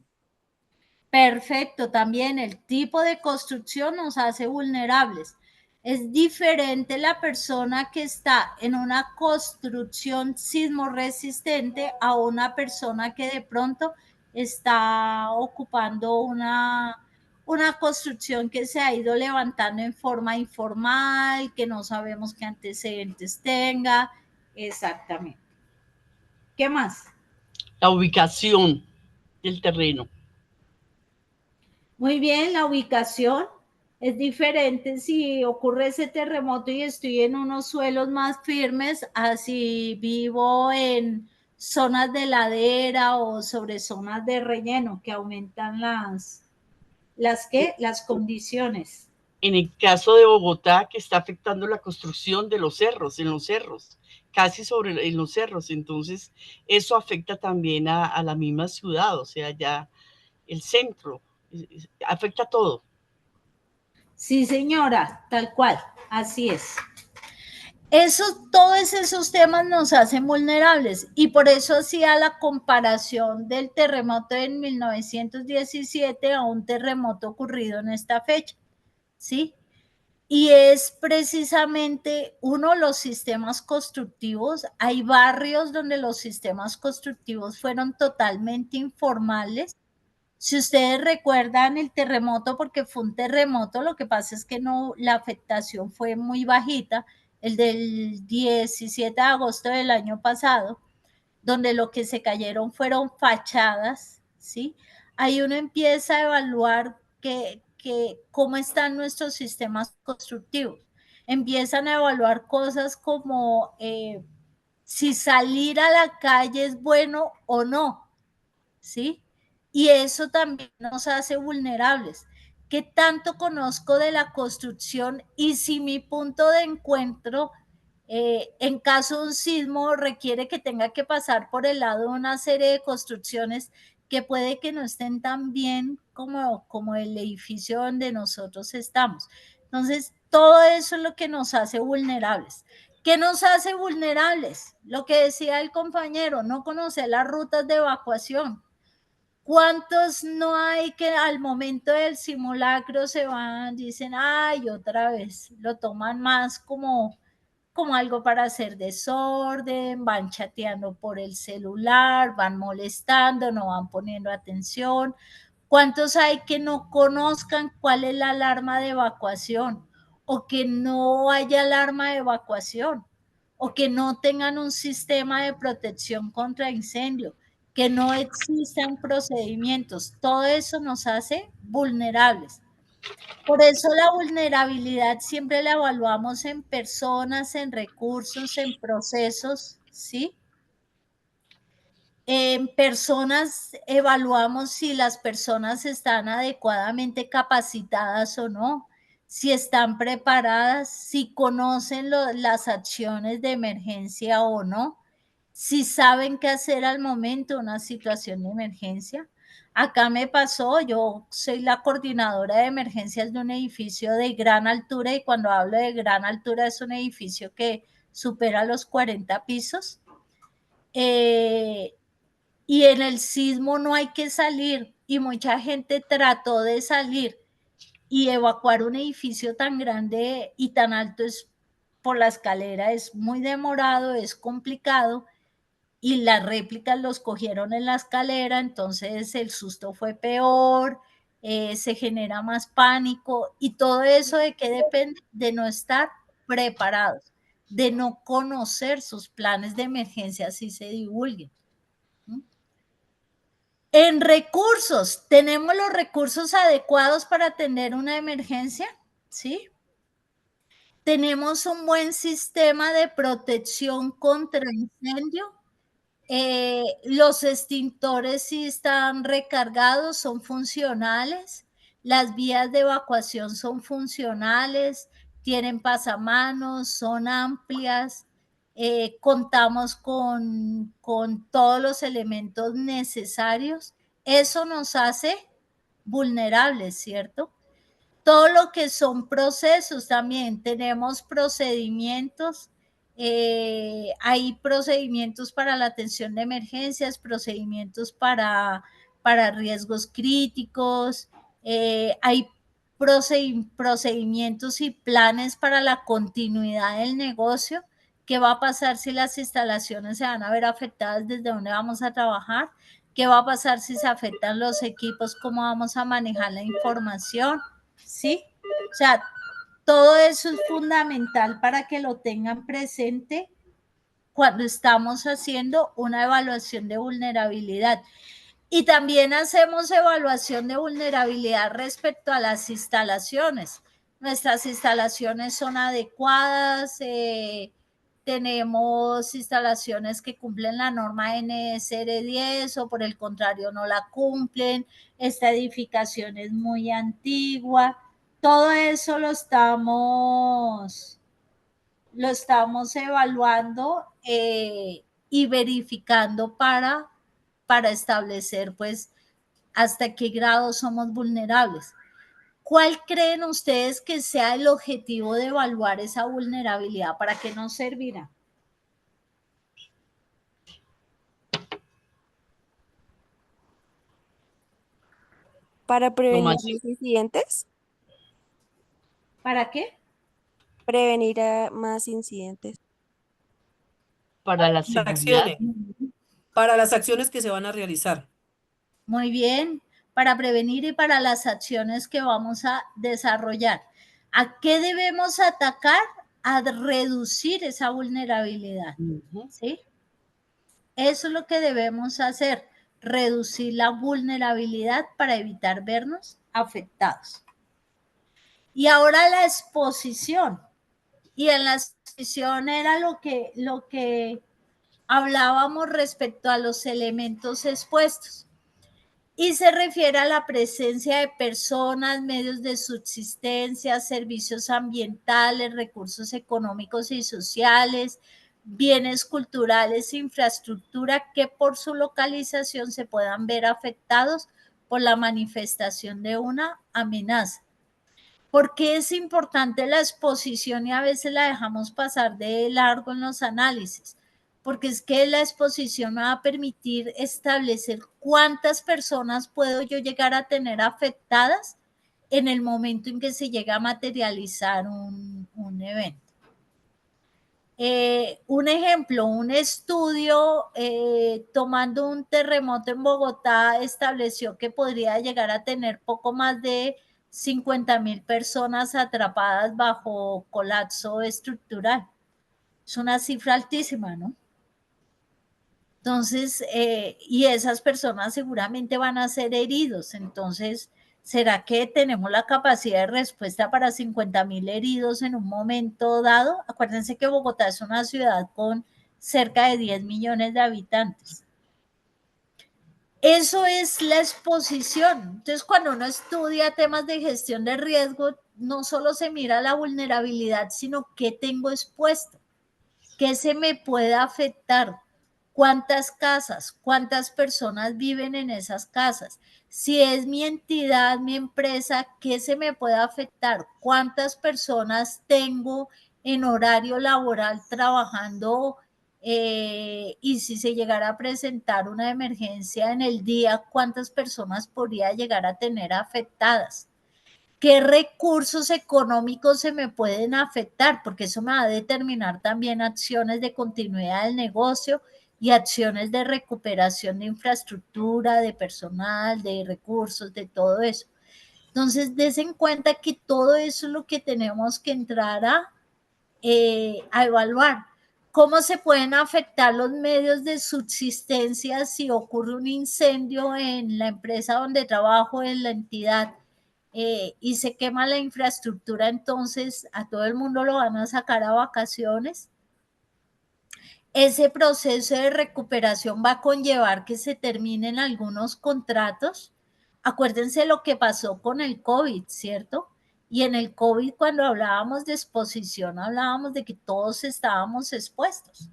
Perfecto, también el tipo de construcción nos hace vulnerables. Es diferente la persona que está en una construcción sismo resistente a una persona que de pronto está ocupando una construcción que se ha ido levantando en forma informal, que no sabemos qué antecedentes tenga. Exactamente. ¿Qué más? La ubicación del terreno. Muy bien, la ubicación es diferente si ocurre ese terremoto y estoy en unos suelos más firmes, así vivo en zonas de ladera o sobre zonas de relleno que aumentan las condiciones. En el caso de Bogotá, que está afectando la construcción de los cerros, en los cerros, casi en los cerros, entonces eso afecta también a la misma ciudad, o sea, ya el centro, afecta todo. Sí, señora, tal cual, así es. Todos esos temas nos hacen vulnerables y por eso hacía la comparación del terremoto en 1917 a un terremoto ocurrido en esta fecha, ¿sí? Y es precisamente los sistemas constructivos. Hay barrios donde los sistemas constructivos fueron totalmente informales. Si ustedes recuerdan el terremoto, porque fue un terremoto, lo que pasa es que no, la afectación fue muy bajita, el del 17 de agosto del año pasado, donde lo que se cayeron fueron fachadas, ¿sí? Ahí uno empieza a evaluar cómo están nuestros sistemas constructivos. Empiezan a evaluar cosas como si salir a la calle es bueno o no, ¿sí? Y eso también nos hace vulnerables. ¿Qué tanto conozco de la construcción? Y si mi punto de encuentro, en caso de un sismo, requiere que tenga que pasar por el lado de una serie de construcciones que puede que no estén tan bien como el edificio donde nosotros estamos. Entonces, todo eso es lo que nos hace vulnerables. ¿Qué nos hace vulnerables? Lo que decía el compañero, no conocer las rutas de evacuación. ¿Cuántos no hay que al momento del simulacro se van, dicen, ay, otra vez? Lo toman más como algo para hacer desorden, van chateando por el celular, van molestando, no van poniendo atención. ¿Cuántos hay que no conozcan cuál es la alarma de evacuación o que no haya alarma de evacuación o que no tengan un sistema de protección contra incendio, que no existan procedimientos? Todo eso nos hace vulnerables. Por eso la vulnerabilidad siempre la evaluamos en personas, en recursos, en procesos, ¿sí? En personas evaluamos si las personas están adecuadamente capacitadas o no, si están preparadas, si conocen las acciones de emergencia o no, si saben qué hacer al momento de una situación de emergencia. Acá me pasó, yo soy la coordinadora de emergencias de un edificio de gran altura y cuando hablo de gran altura es un edificio que supera los 40 pisos. Y en el sismo no hay que salir y mucha gente trató de salir y evacuar un edificio tan grande y tan alto por la escalera es muy demorado, es complicado y las réplicas los cogieron en la escalera, entonces el susto fue peor, se genera más pánico y todo eso de qué depende de no estar preparados, de no conocer sus planes de emergencia si se divulguen. En recursos, ¿tenemos los recursos adecuados para atender una emergencia? ¿Sí? ¿Tenemos un buen sistema de protección contra incendio? Los extintores sí están recargados, son funcionales. Las vías de evacuación son funcionales, tienen pasamanos, son amplias. Contamos con todos los elementos necesarios. Eso nos hace vulnerables, ¿cierto? Todo lo que son procesos también, tenemos procedimientos, hay procedimientos para la atención de emergencias, procedimientos para para riesgos críticos, hay procedimientos y planes para la continuidad del negocio. ¿Qué va a pasar si las instalaciones se van a ver afectadas? ¿Desde dónde vamos a trabajar? ¿Qué va a pasar si se afectan los equipos? ¿Cómo vamos a manejar la información? ¿Sí? O sea, todo eso es fundamental para que lo tengan presente cuando estamos haciendo una evaluación de vulnerabilidad. Y también hacemos evaluación de vulnerabilidad respecto a las instalaciones. Nuestras instalaciones son adecuadas, tenemos instalaciones que cumplen la norma NSR 10 o por el contrario no la cumplen, esta edificación es muy antigua, todo eso lo estamos evaluando y verificando para establecer pues hasta qué grado somos vulnerables. ¿Cuál creen ustedes que sea el objetivo de evaluar esa vulnerabilidad? ¿Para qué nos servirá? Para prevenir más incidentes. ¿Para qué? Prevenir más incidentes. Para la seguridad. Para las acciones que se van a realizar. Muy bien, para prevenir y para las acciones que vamos a desarrollar. ¿A qué debemos atacar? A reducir esa vulnerabilidad. ¿Sí? Eso es lo que debemos hacer, reducir la vulnerabilidad para evitar vernos afectados. Y ahora la exposición. Y en la exposición era lo que hablábamos respecto a los elementos expuestos. Y se refiere a la presencia de personas, medios de subsistencia, servicios ambientales, recursos económicos y sociales, bienes culturales, infraestructura que por su localización se puedan ver afectados por la manifestación de una amenaza. ¿Por qué es importante la exposición y a veces la dejamos pasar de largo en los análisis? Porque es que la exposición me va a permitir establecer cuántas personas puedo yo llegar a tener afectadas en el momento en que se llega a materializar un evento. Un ejemplo, un estudio tomando un terremoto en Bogotá estableció que podría llegar a tener poco más de 50,000 personas atrapadas bajo colapso estructural. Es una cifra altísima, ¿no? Entonces, y esas personas seguramente van a ser heridos. Entonces, ¿será que tenemos la capacidad de respuesta para 50,000 heridos en un momento dado? Acuérdense que Bogotá es una ciudad con cerca de 10 millones de habitantes. Eso es la exposición. Entonces, cuando uno estudia temas de gestión de riesgo, no solo se mira la vulnerabilidad, sino qué tengo expuesto, qué se me puede afectar, cuántas casas, cuántas personas viven en esas casas. Si es mi entidad, mi empresa, ¿qué se me puede afectar? ¿Cuántas personas tengo en horario laboral trabajando? Y si se llegara a presentar una emergencia en el día, ¿cuántas personas podría llegar a tener afectadas? ¿Qué recursos económicos se me pueden afectar? Porque eso me va a determinar también acciones de continuidad del negocio y acciones de recuperación de infraestructura, de personal, de recursos, de todo eso. Entonces, des en cuenta que todo eso es lo que tenemos que entrar a evaluar. ¿Cómo se pueden afectar los medios de subsistencia si ocurre un incendio en la empresa donde trabajo, en la entidad? Y se quema la infraestructura, entonces a todo el mundo lo van a sacar a vacaciones. Ese proceso de recuperación va a conllevar que se terminen algunos contratos. Acuérdense lo que pasó con el COVID, ¿cierto? Y en el COVID, cuando hablábamos de exposición, hablábamos de que todos estábamos expuestos.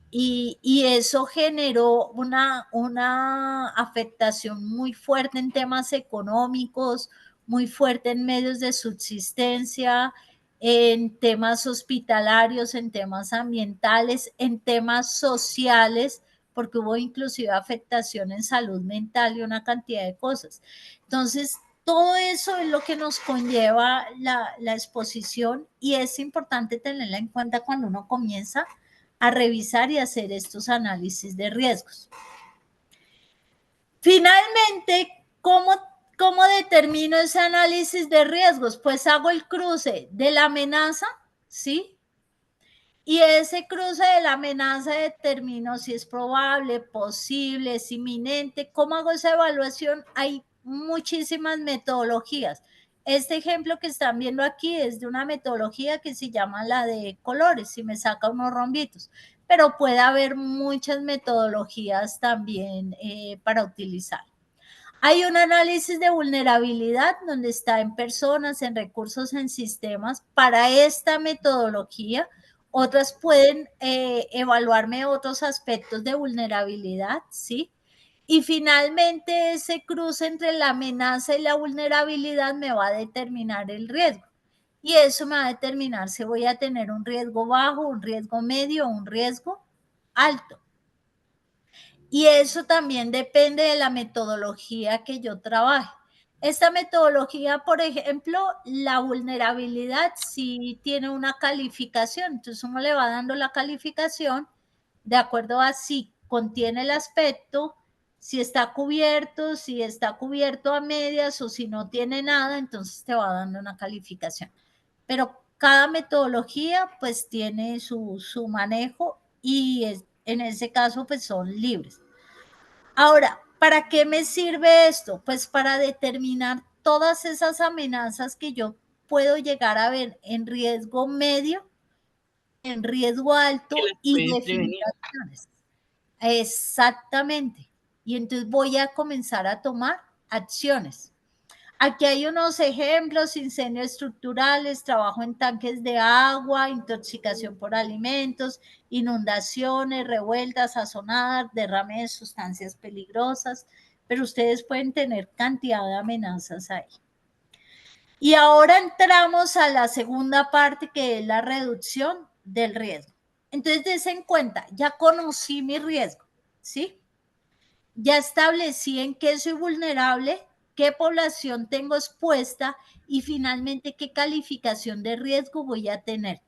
Y eso generó una afectación muy fuerte en temas económicos, muy fuerte en medios de subsistencia, en temas hospitalarios, en temas ambientales, en temas sociales, porque hubo inclusive afectación en salud mental y una cantidad de cosas. Entonces, todo eso es lo que nos conlleva la exposición y es importante tenerla en cuenta cuando uno comienza a revisar y hacer estos análisis de riesgos. Finalmente, ¿cómo determino ese análisis de riesgos? Pues hago el cruce de la amenaza, ¿sí? Y ese cruce de la amenaza determino si es probable, posible, es inminente. ¿Cómo hago esa evaluación? Hay muchísimas metodologías. Este ejemplo que están viendo aquí es de una metodología que se llama la de colores y me saca unos rombitos, pero puede haber muchas metodologías también para utilizar. Hay un análisis de vulnerabilidad donde está en personas, en recursos, en sistemas. Para esta metodología, otras pueden evaluarme otros aspectos de vulnerabilidad, ¿sí? Y finalmente ese cruce entre la amenaza y la vulnerabilidad me va a determinar el riesgo. Y eso me va a determinar si voy a tener un riesgo bajo, un riesgo medio o un riesgo alto. Y eso también depende de la metodología que yo trabaje. Esta metodología, por ejemplo, la vulnerabilidad sí tiene una calificación. Entonces uno le va dando la calificación de acuerdo a si contiene el aspecto, si está cubierto a medias o si no tiene nada, entonces te va dando una calificación. Pero cada metodología pues tiene su manejo y en ese caso pues son libres. Ahora, ¿para qué me sirve esto? Pues para determinar todas esas amenazas que yo puedo llegar a ver en riesgo medio, en riesgo alto y definir acciones. Exactamente. Y entonces voy a comenzar a tomar acciones. Aquí hay unos ejemplos: incendios estructurales, trabajo en tanques de agua, intoxicación por alimentos, inundaciones, revueltas, azonadas, derrame de sustancias peligrosas, pero ustedes pueden tener cantidad de amenazas ahí. Y ahora entramos a la segunda parte, que es la reducción del riesgo. Entonces, dense en cuenta, ya conocí mi riesgo, ¿sí? Ya establecí en qué soy vulnerable, qué población tengo expuesta y finalmente qué calificación de riesgo voy a tener.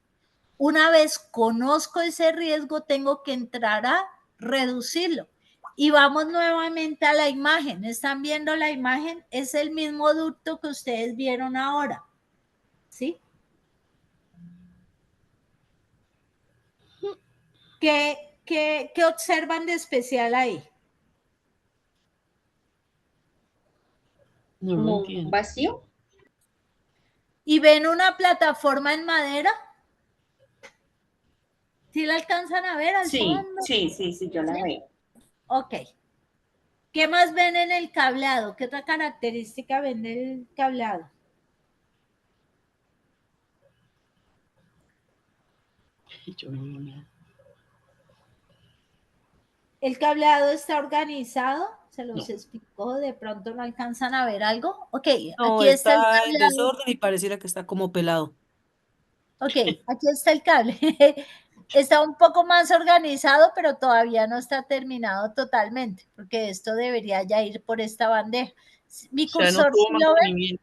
Una vez conozco ese riesgo, tengo que entrar a reducirlo. Y vamos nuevamente a la imagen. ¿Están viendo la imagen? Es el mismo ducto que ustedes vieron ahora, ¿sí? ¿Qué observan de especial ahí? No lo entiendo. ¿Vacío? ¿Y ven una plataforma en madera? ¿Sí la alcanzan a ver al fondo? Sí, yo la veo. Ok. ¿Qué más ven en el cableado? ¿Qué otra característica ven del cableado? Yo no veo nada. ¿El cableado está organizado? Se los explico, de pronto no alcanzan a ver algo. Ok, No, aquí está el está en cableado. desorden y pareciera que está como pelado. Ok, aquí está el cable. Está un poco más organizado, pero todavía no está terminado totalmente, porque esto debería ya ir por esta bandeja. Mi O sea, no cursor, tuvo ¿sí lo ven?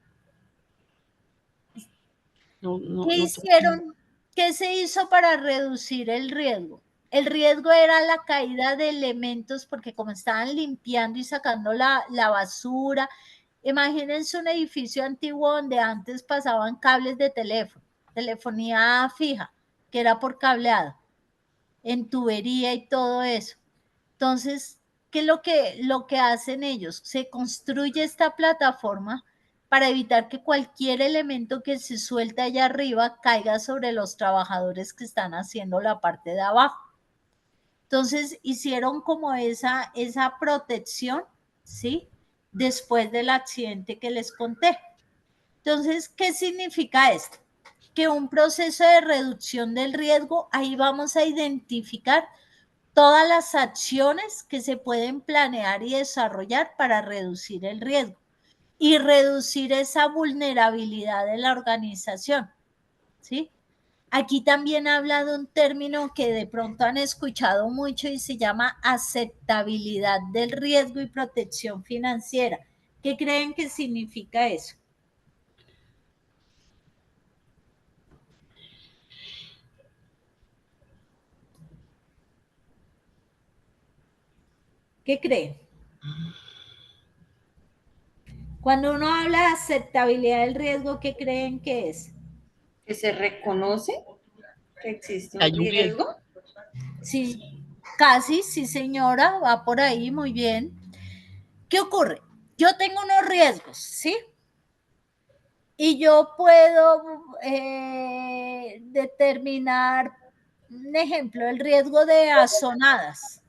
mantenimiento. ¿Qué hicieron? ¿Qué se hizo para reducir el riesgo? El riesgo era la caída de elementos, porque como estaban limpiando y sacando la basura, imagínense un edificio antiguo donde antes pasaban cables de teléfono, telefonía fija, que era por cableado, en tubería y todo eso. Entonces, ¿qué es lo que hacen ellos? Se construye esta plataforma para evitar que cualquier elemento que se suelta allá arriba caiga sobre los trabajadores que están haciendo la parte de abajo. Entonces, hicieron como esa protección, ¿sí? Después del accidente que les conté. Entonces, ¿qué significa esto? Que un proceso de reducción del riesgo, ahí vamos a identificar todas las acciones que se pueden planear y desarrollar para reducir el riesgo y reducir esa vulnerabilidad de la organización, ¿sí? Aquí también habla de un término que de pronto han escuchado mucho y se llama aceptabilidad del riesgo y protección financiera. ¿Qué creen que significa eso? ¿Qué creen? Cuando uno habla de aceptabilidad del riesgo, ¿qué creen que es? ¿Que se reconoce que existe Hay un un riesgo. riesgo? Sí, casi, sí señora, va por ahí, muy bien. ¿Qué ocurre? Yo tengo unos riesgos, ¿sí? Y yo puedo determinar, un ejemplo, el riesgo de azonadas.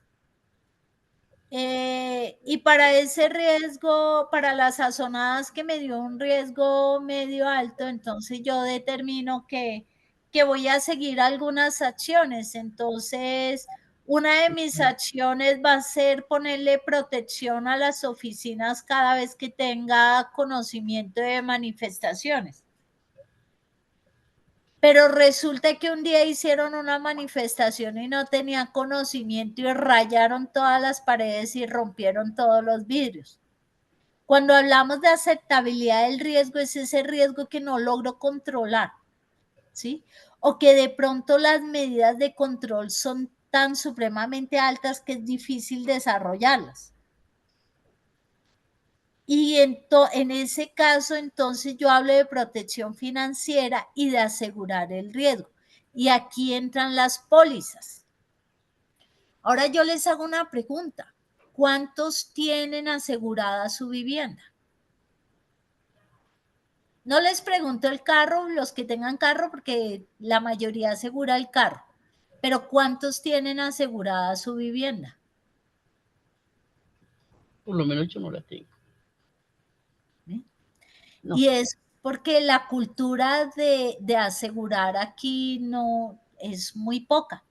Y para ese riesgo, para las azonadas que me dio un riesgo medio alto, entonces yo determino que voy a seguir algunas acciones. Entonces, una de mis acciones va a ser ponerle protección a las oficinas cada vez que tenga conocimiento de manifestaciones. Pero resulta que un día hicieron una manifestación y no tenían conocimiento y rayaron todas las paredes y rompieron todos los vidrios. Cuando hablamos de aceptabilidad del riesgo, es ese riesgo que no logro controlar, ¿sí? O que de pronto las medidas de control son tan supremamente altas que es difícil desarrollarlas. Y en ese caso, entonces yo hablo de protección financiera y de asegurar el riesgo. Y aquí entran las pólizas. Ahora yo les hago una pregunta. ¿Cuántos tienen asegurada su vivienda? No les pregunto el carro, los que tengan carro, porque la mayoría asegura el carro. Pero ¿cuántos tienen asegurada su vivienda? Por lo menos yo no la tengo. No. Y es porque la cultura de asegurar aquí no es muy poca.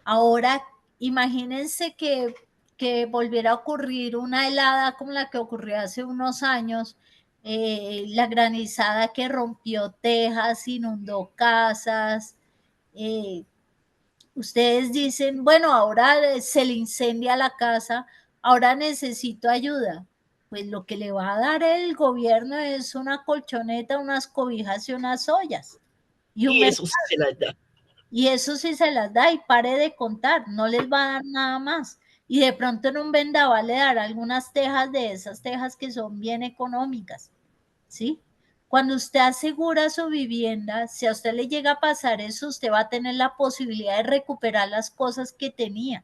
Ahora, imagínense que volviera a ocurrir una helada como la que ocurrió hace unos años, la granizada que rompió tejas, inundó casas. Ustedes dicen, bueno, ahora se le incendia la casa, ahora necesito ayuda. Pues lo que le va a dar el gobierno es una colchoneta, unas cobijas y unas ollas. Y eso sí se las da. Y eso sí se las da y pare de contar, no les va a dar nada más. Y de pronto en un vendaval le dará algunas tejas de esas tejas que son bien económicas, ¿sí? Cuando usted asegura su vivienda, si a usted le llega a pasar eso, usted va a tener la posibilidad de recuperar las cosas que tenía.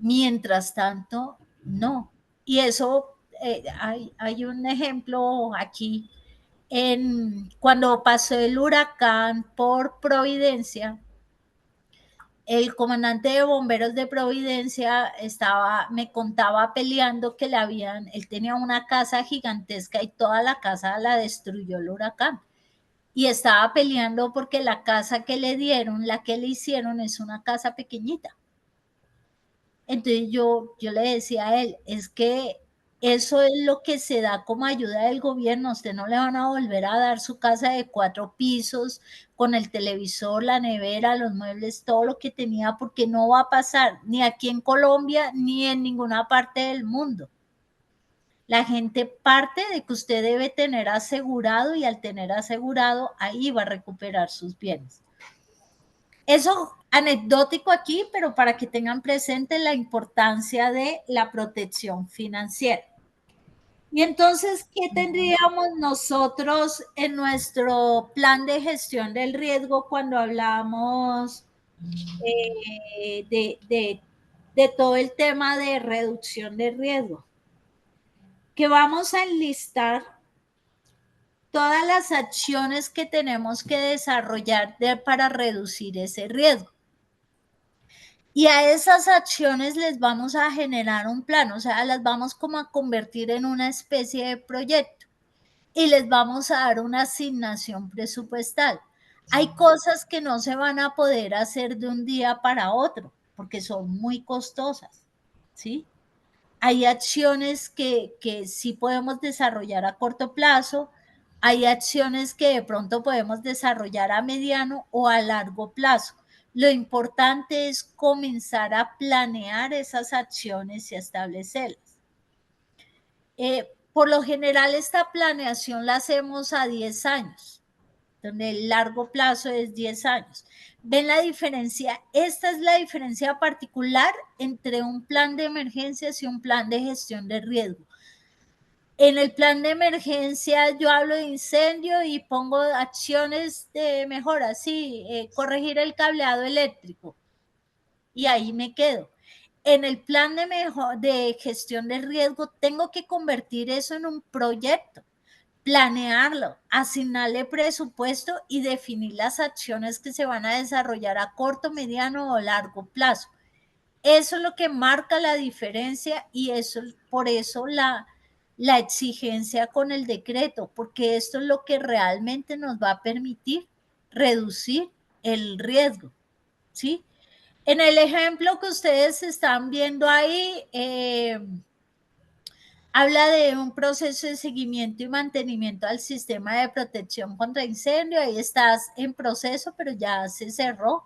Mientras tanto, no. Y eso, hay un ejemplo aquí. Cuando pasó el huracán por Providencia, el comandante de bomberos de Providencia me contaba peleando que él tenía una casa gigantesca y toda la casa la destruyó el huracán. Y estaba peleando porque la casa que le dieron, la que le hicieron, es una casa pequeñita. Entonces yo le decía a él, es que eso es lo que se da como ayuda del gobierno. Usted no le van a volver a dar su casa de 4 pisos con el televisor, la nevera, los muebles, todo lo que tenía, porque no va a pasar ni aquí en Colombia ni en ninguna parte del mundo. La gente parte de que usted debe tener asegurado y al tener asegurado, ahí va a recuperar sus bienes. Eso anecdótico aquí, pero para que tengan presente la importancia de la protección financiera. Y entonces, ¿qué tendríamos nosotros en nuestro plan de gestión del riesgo cuando hablamos de todo el tema de reducción de riesgo? Que vamos a enlistar todas las acciones que tenemos que desarrollar para reducir ese riesgo. Y a esas acciones les vamos a generar un plan, o sea, las vamos como a convertir en una especie de proyecto y les vamos a dar una asignación presupuestal. Hay cosas que no se van a poder hacer de un día para otro porque son muy costosas, ¿sí? Hay acciones que sí podemos desarrollar a corto plazo, hay acciones que de pronto podemos desarrollar a mediano o a largo plazo. Lo importante es comenzar a planear esas acciones y establecerlas. Por lo general, esta planeación la hacemos a 10 años, donde el largo plazo es 10 años. ¿Ven la diferencia? Esta es la diferencia particular entre un plan de emergencias y un plan de gestión de riesgo. En el plan de emergencia yo hablo de incendio y pongo acciones de mejora, sí, corregir el cableado eléctrico, y ahí me quedo. En el plan de gestión de riesgo tengo que convertir eso en un proyecto, planearlo, asignarle presupuesto y definir las acciones que se van a desarrollar a corto, mediano o largo plazo. Eso es lo que marca la diferencia y eso, por eso la exigencia con el decreto, porque esto es lo que realmente nos va a permitir reducir el riesgo, ¿sí? En el ejemplo que ustedes están viendo ahí, habla de un proceso de seguimiento y mantenimiento al sistema de protección contra incendio. Ahí estás en proceso, pero ya se cerró.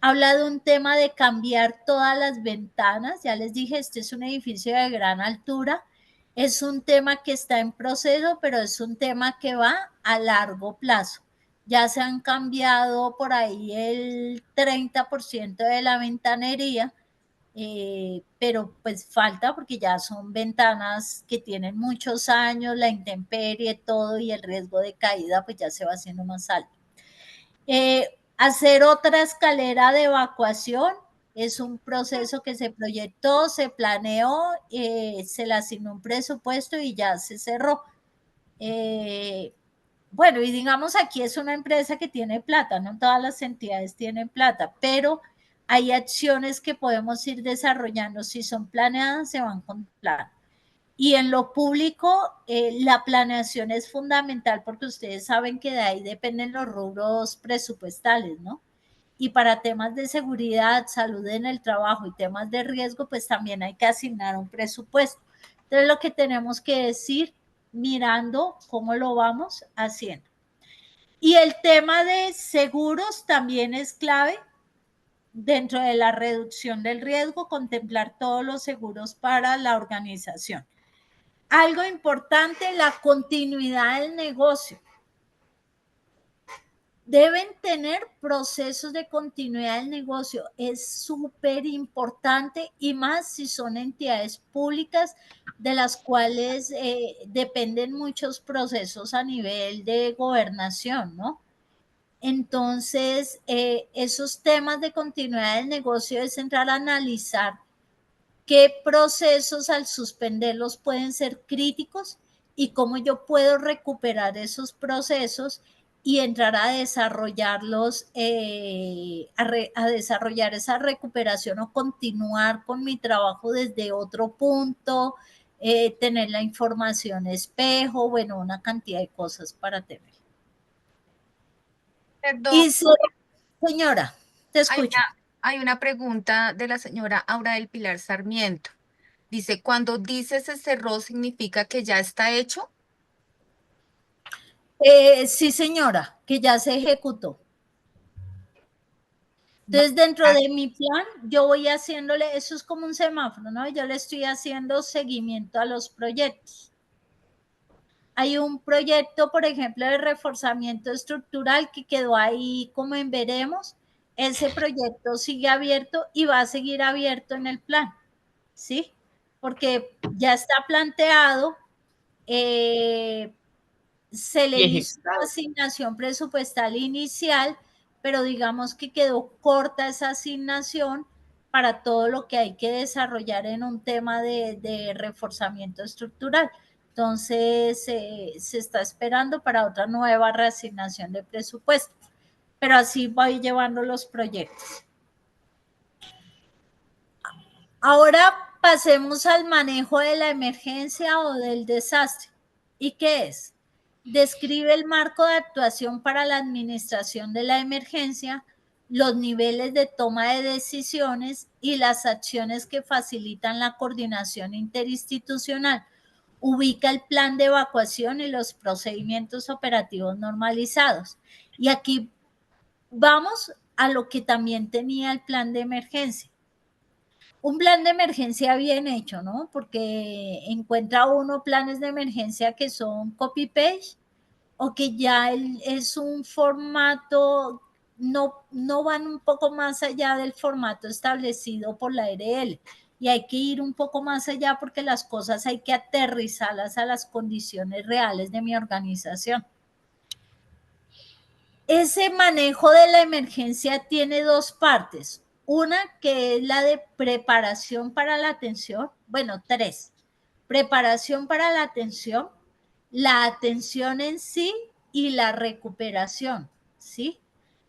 Habla de un tema de cambiar todas las ventanas. Ya les dije, este es un edificio de gran altura. Es un tema que está en proceso, pero es un tema que va a largo plazo. Ya se han cambiado por ahí el 30% de la ventanería, pero pues falta porque ya son ventanas que tienen muchos años, la intemperie, todo, y el riesgo de caída pues ya se va haciendo más alto. Hacer otra escalera de evacuación es un proceso que se proyectó, se planeó, se le asignó un presupuesto y ya se cerró. Bueno, y digamos aquí es una empresa que tiene plata, no todas las entidades tienen plata, pero hay acciones que podemos ir desarrollando, si son planeadas, se van contemplando. Y en lo público, la planeación es fundamental porque ustedes saben que de ahí dependen los rubros presupuestales, ¿no? Y para temas de seguridad, salud en el trabajo y temas de riesgo, pues también hay que asignar un presupuesto. Entonces, lo que tenemos que decir, mirando cómo lo vamos haciendo. Y el tema de seguros también es clave. Dentro de la reducción del riesgo, contemplar todos los seguros para la organización. Algo importante, la continuidad del negocio. Deben tener procesos de continuidad del negocio. Es súper importante y más si son entidades públicas de las cuales dependen muchos procesos a nivel de gobernación, ¿no? Entonces, esos temas de continuidad del negocio es entrar a analizar qué procesos al suspenderlos pueden ser críticos y cómo yo puedo recuperar esos procesos y entrar a desarrollarlos, a desarrollar esa recuperación o continuar con mi trabajo desde otro punto, tener la información espejo, bueno, una cantidad de cosas para tener. Perdón, Y señora, te escucho. hay una pregunta de la señora Aura del Pilar Sarmiento. Dice, cuando dice se cerró, ¿significa que ya está hecho? Sí, señora, que ya se ejecutó. Entonces, dentro de mi plan, yo voy haciéndole, eso es como un semáforo, ¿no? Yo le estoy haciendo seguimiento a los proyectos. Hay un proyecto, por ejemplo, de reforzamiento estructural que quedó ahí como en veremos. Ese proyecto sigue abierto y va a seguir abierto en el plan, ¿sí? Porque ya está planteado, se le hizo una asignación presupuestal inicial, pero digamos que quedó corta esa asignación para todo lo que hay que desarrollar en un tema de reforzamiento estructural. Entonces, se está esperando para otra nueva reasignación de presupuesto, pero así voy llevando los proyectos. Ahora pasemos al manejo de la emergencia o del desastre. ¿Y qué es? Describe el marco de actuación para la administración de la emergencia, los niveles de toma de decisiones y las acciones que facilitan la coordinación interinstitucional. ubica el plan de evacuación y los procedimientos operativos normalizados. Y aquí vamos a lo que también tenía el plan de emergencia. Un plan de emergencia bien hecho, ¿no? Porque encuentra uno planes de emergencia que son copy-paste o que ya es un formato, no van un poco más allá del formato establecido por la ARL. Y hay que ir un poco más allá porque las cosas hay que aterrizarlas a las condiciones reales de mi organización. Ese manejo de la emergencia tiene dos partes. Una que es la de preparación para la atención. Bueno, tres. Preparación para la atención en sí y la recuperación, ¿sí?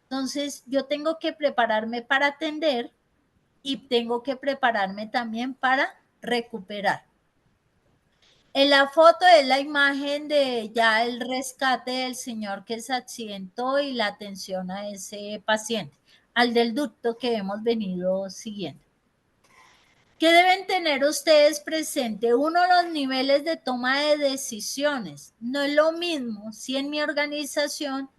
Entonces, yo tengo que prepararme para atender y tengo que prepararme también para recuperar. En la foto es la imagen de ya el rescate del señor que se accidentó y la atención a ese paciente, al del ducto que hemos venido siguiendo. ¿Qué deben tener ustedes presente? Uno, los niveles de toma de decisiones. No es lo mismo si en mi organización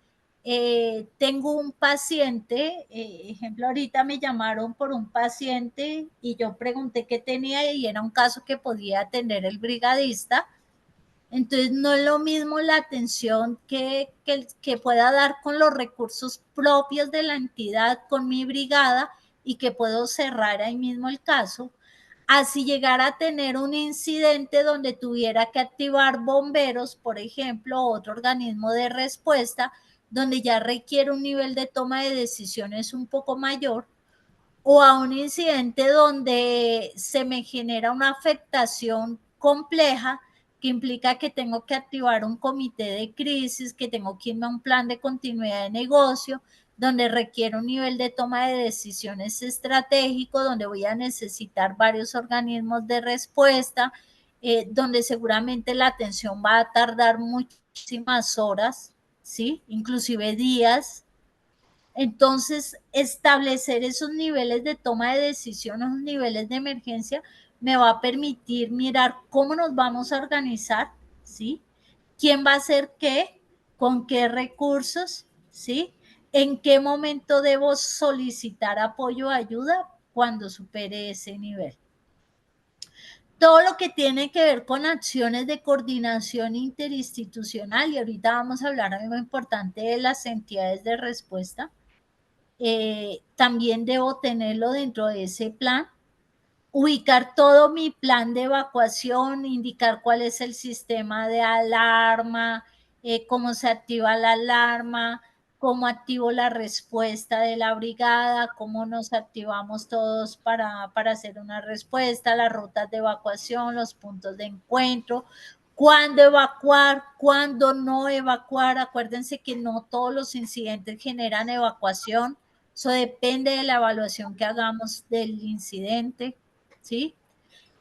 tengo un paciente, ejemplo, ahorita me llamaron por un paciente y yo pregunté qué tenía y era un caso que podía atender el brigadista. Entonces, no es lo mismo la atención que pueda dar con los recursos propios de la entidad, con mi brigada, y que puedo cerrar ahí mismo el caso, así llegar a tener un incidente donde tuviera que activar bomberos, por ejemplo, otro organismo de respuesta, donde ya requiere un nivel de toma de decisiones un poco mayor, o a un incidente donde se me genera una afectación compleja que implica que tengo que activar un comité de crisis, que tengo que irme a un plan de continuidad de negocio, donde requiere un nivel de toma de decisiones estratégico, donde voy a necesitar varios organismos de respuesta, donde seguramente la atención va a tardar muchísimas horas, ¿sí? Inclusive días. Entonces, establecer esos niveles de toma de decisión, esos niveles de emergencia, me va a permitir mirar cómo nos vamos a organizar, ¿sí? ¿Quién va a hacer qué? ¿Con qué recursos? ¿Sí? ¿En qué momento debo solicitar apoyo o ayuda cuando supere ese nivel? Todo lo que tiene que ver con acciones de coordinación interinstitucional, y ahorita vamos a hablar algo importante de las entidades de respuesta, también debo tenerlo dentro de ese plan. Ubicar todo mi plan de evacuación, indicar cuál es el sistema de alarma, cómo se activa la alarma, cómo activo la respuesta de la brigada, cómo nos activamos todos para hacer una respuesta, las rutas de evacuación, los puntos de encuentro, cuándo evacuar, cuándo no evacuar. Acuérdense que no todos los incidentes generan evacuación. Eso depende de la evaluación que hagamos del incidente, ¿sí?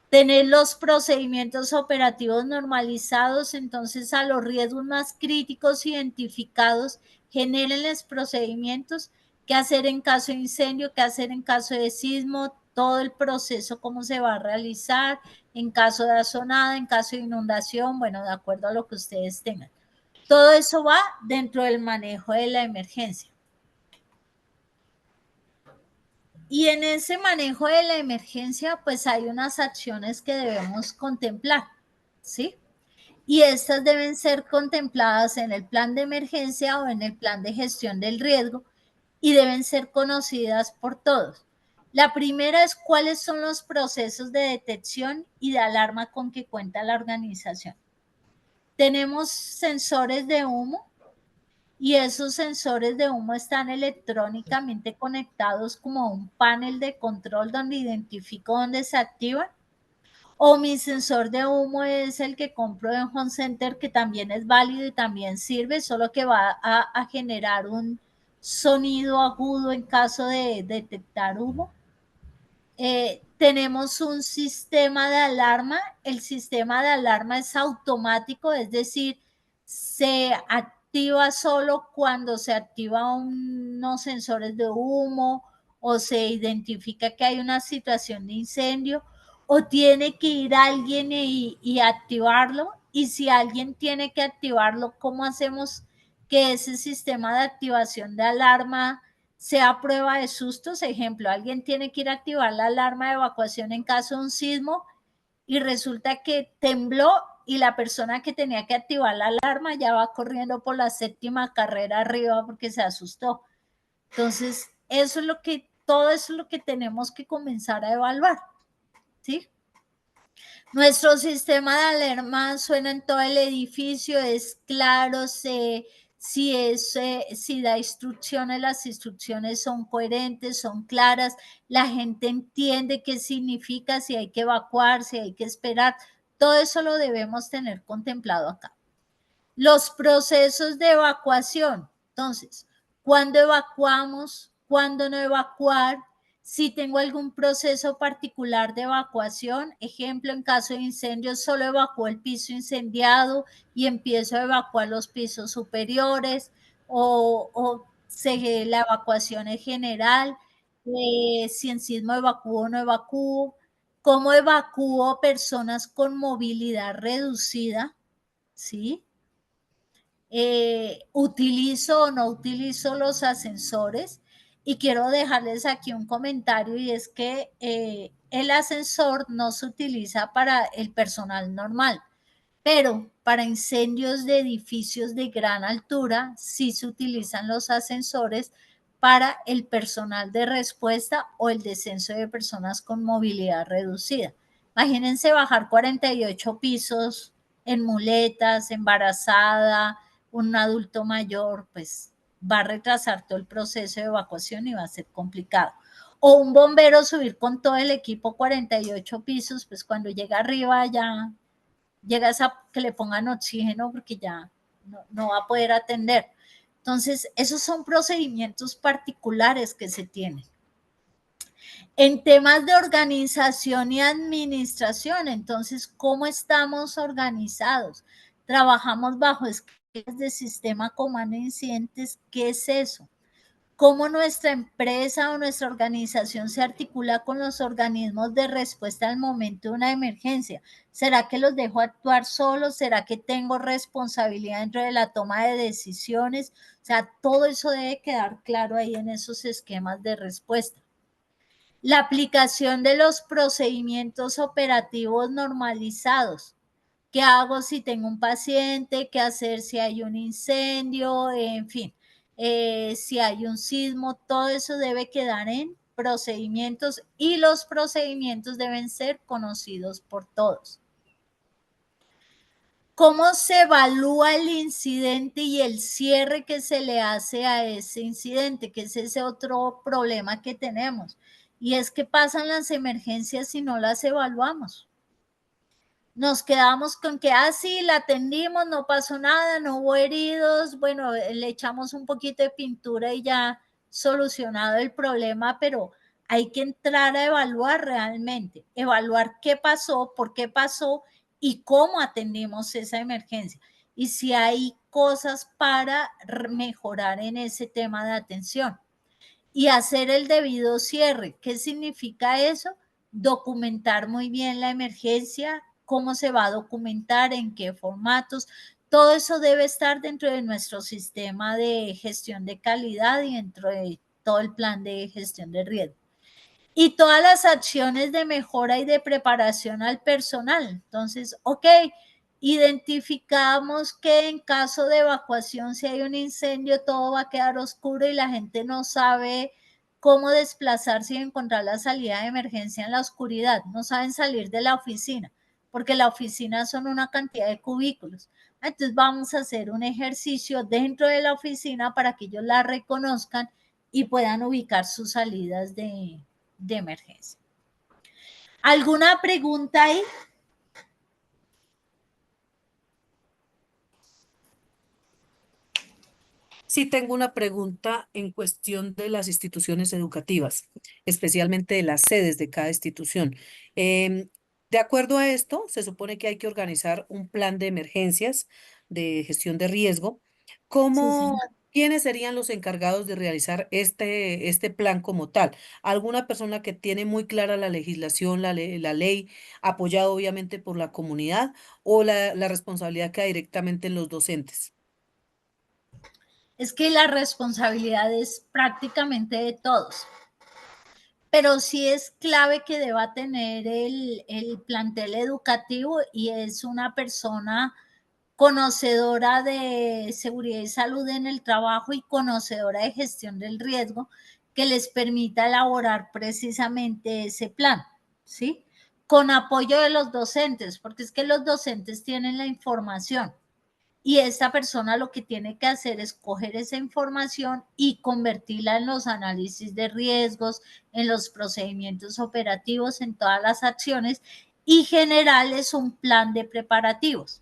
Tener los procedimientos operativos normalizados, entonces a los riesgos más críticos identificados, generen procedimientos, qué hacer en caso de incendio, qué hacer en caso de sismo, todo el proceso, cómo se va a realizar, en caso de azonada, en caso de inundación, bueno, de acuerdo a lo que ustedes tengan. Todo eso va dentro del manejo de la emergencia. Y en ese manejo de la emergencia, pues hay unas acciones que debemos contemplar, ¿sí? Y estas deben ser contempladas en el plan de emergencia o en el plan de gestión del riesgo y deben ser conocidas por todos. La primera es cuáles son los procesos de detección y de alarma con que cuenta la organización. Tenemos sensores de humo, y esos sensores de humo están electrónicamente conectados como a un panel de control donde identifico dónde se activan. O mi sensor de humo es el que compro en Home Center, que también es válido y también sirve, solo que va a generar un sonido agudo en caso de detectar humo. Tenemos un sistema de alarma. El sistema de alarma es automático, es decir, se activa solo cuando se activa unos sensores de humo o se identifica que hay una situación de incendio, o tiene que ir alguien y activarlo, y si alguien tiene que activarlo, ¿cómo hacemos que ese sistema de activación de alarma sea prueba de sustos? Ejemplo, alguien tiene que ir a activar la alarma de evacuación en caso de un sismo y resulta que tembló y la persona que tenía que activar la alarma ya va corriendo por la 7ª carrera arriba porque se asustó. Entonces, todo eso es lo que tenemos que comenzar a evaluar, ¿sí? Nuestro sistema de alarma suena en todo el edificio, es claro, si da instrucciones, las instrucciones son coherentes, son claras, la gente entiende qué significa, si hay que evacuar, si hay que esperar, todo eso lo debemos tener contemplado acá. Los procesos de evacuación, entonces, ¿cuándo evacuamos? ¿Cuándo no evacuar? Si tengo algún proceso particular de evacuación, ejemplo, en caso de incendio, solo evacúo el piso incendiado y empiezo a evacuar los pisos superiores, o la evacuación es general, si en sismo evacúo o no evacúo, cómo evacúo personas con movilidad reducida, ¿sí? Utilizo o no utilizo los ascensores. Y quiero dejarles aquí un comentario, y es que el ascensor no se utiliza para el personal normal, pero para incendios de edificios de gran altura sí se utilizan los ascensores para el personal de respuesta o el descenso de personas con movilidad reducida. Imagínense bajar 48 pisos en muletas, embarazada, un adulto mayor, pues va a retrasar todo el proceso de evacuación y va a ser complicado. O un bombero subir con todo el equipo 48 pisos, pues cuando llega arriba ya llega a que le pongan oxígeno porque ya no va a poder atender. Entonces, esos son procedimientos particulares que se tienen. En temas de organización y administración, entonces, ¿cómo estamos organizados? Trabajamos bajo esquemas de sistema comando de incidentes. ¿Qué es eso? ¿Cómo nuestra empresa o nuestra organización se articula con los organismos de respuesta al momento de una emergencia? ¿Será que los dejo actuar solos? ¿Será que tengo responsabilidad dentro de la toma de decisiones? O sea, todo eso debe quedar claro ahí en esos esquemas de respuesta. La aplicación de los procedimientos operativos normalizados. ¿Qué hago si tengo un paciente? ¿Qué hacer si hay un incendio? En fin, si hay un sismo, todo eso debe quedar en procedimientos, y los procedimientos deben ser conocidos por todos. ¿Cómo se evalúa el incidente y el cierre que se le hace a ese incidente? Que es ese otro problema que tenemos. Y es que pasan las emergencias y no las evaluamos. Nos quedamos con que, sí, la atendimos, no pasó nada, no hubo heridos, bueno, le echamos un poquito de pintura y ya solucionado el problema, pero hay que entrar a evaluar realmente, evaluar qué pasó, por qué pasó y cómo atendimos esa emergencia. Y si hay cosas para mejorar en ese tema de atención. Y hacer el debido cierre. ¿Qué significa eso? Documentar muy bien la emergencia, cómo se va a documentar, en qué formatos. Todo eso debe estar dentro de nuestro sistema de gestión de calidad y dentro de todo el plan de gestión de riesgo. Y todas las acciones de mejora y de preparación al personal. Entonces, identificamos que en caso de evacuación, si hay un incendio, todo va a quedar oscuro y la gente no sabe cómo desplazarse y encontrar la salida de emergencia en la oscuridad. No saben salir de la oficina, porque la oficina son una cantidad de cubículos. Entonces vamos a hacer un ejercicio dentro de la oficina para que ellos la reconozcan y puedan ubicar sus salidas de emergencia. ¿Alguna pregunta ahí? Sí, tengo una pregunta en cuestión de las instituciones educativas, especialmente de las sedes de cada institución. De acuerdo a esto, se supone que hay que organizar un plan de emergencias, de gestión de riesgo. Sí, ¿Cómo señor. ¿quiénes serían los encargados de realizar este plan como tal? ¿Alguna persona que tiene muy clara la legislación, la ley, apoyado obviamente por la comunidad, o la responsabilidad queda directamente en los docentes? Es que la responsabilidad es prácticamente de todos, pero sí es clave que deba tener el plantel educativo y es una persona conocedora de seguridad y salud en el trabajo y conocedora de gestión del riesgo que les permita elaborar precisamente ese plan, ¿sí? Con apoyo de los docentes, porque es que los docentes tienen la información y esta persona lo que tiene que hacer es coger esa información y convertirla en los análisis de riesgos, en los procedimientos operativos, en todas las acciones y generarles un plan de preparativos.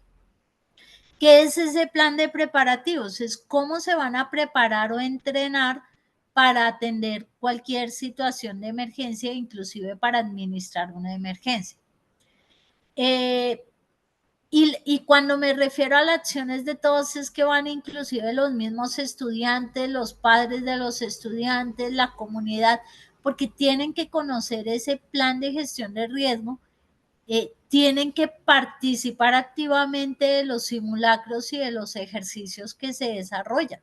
¿Qué es ese plan de preparativos? Es cómo se van a preparar o entrenar para atender cualquier situación de emergencia, inclusive para administrar una emergencia. Y cuando me refiero a las acciones de todos es que van inclusive los mismos estudiantes, los padres de los estudiantes, la comunidad, porque tienen que conocer ese plan de gestión de riesgo, tienen que participar activamente de los simulacros y de los ejercicios que se desarrollan.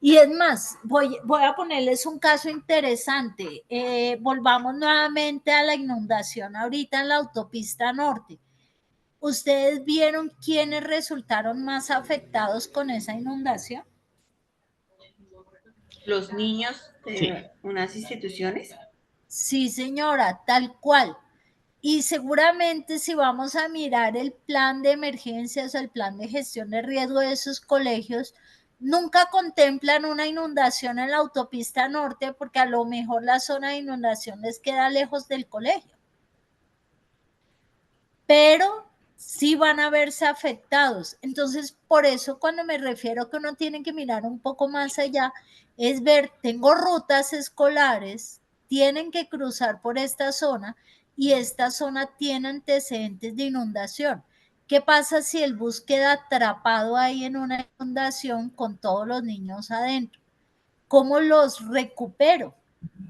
Y es más, voy a ponerles un caso interesante. Volvamos nuevamente a la inundación ahorita en la autopista norte. ¿Ustedes vieron quiénes resultaron más afectados con esa inundación? Los niños Sí. de unas instituciones. Sí, señora, tal cual. Y seguramente si vamos a mirar el plan de emergencias, el plan de gestión de riesgo de esos colegios, nunca contemplan una inundación en la autopista norte porque a lo mejor la zona de inundación les queda lejos del colegio. Pero sí van a verse afectados. Entonces, por eso cuando me refiero que uno tiene que mirar un poco más allá, es ver, tengo rutas escolares, tienen que cruzar por esta zona y esta zona tiene antecedentes de inundación. ¿Qué pasa si el bus queda atrapado ahí en una inundación con todos los niños adentro? ¿Cómo los recupero?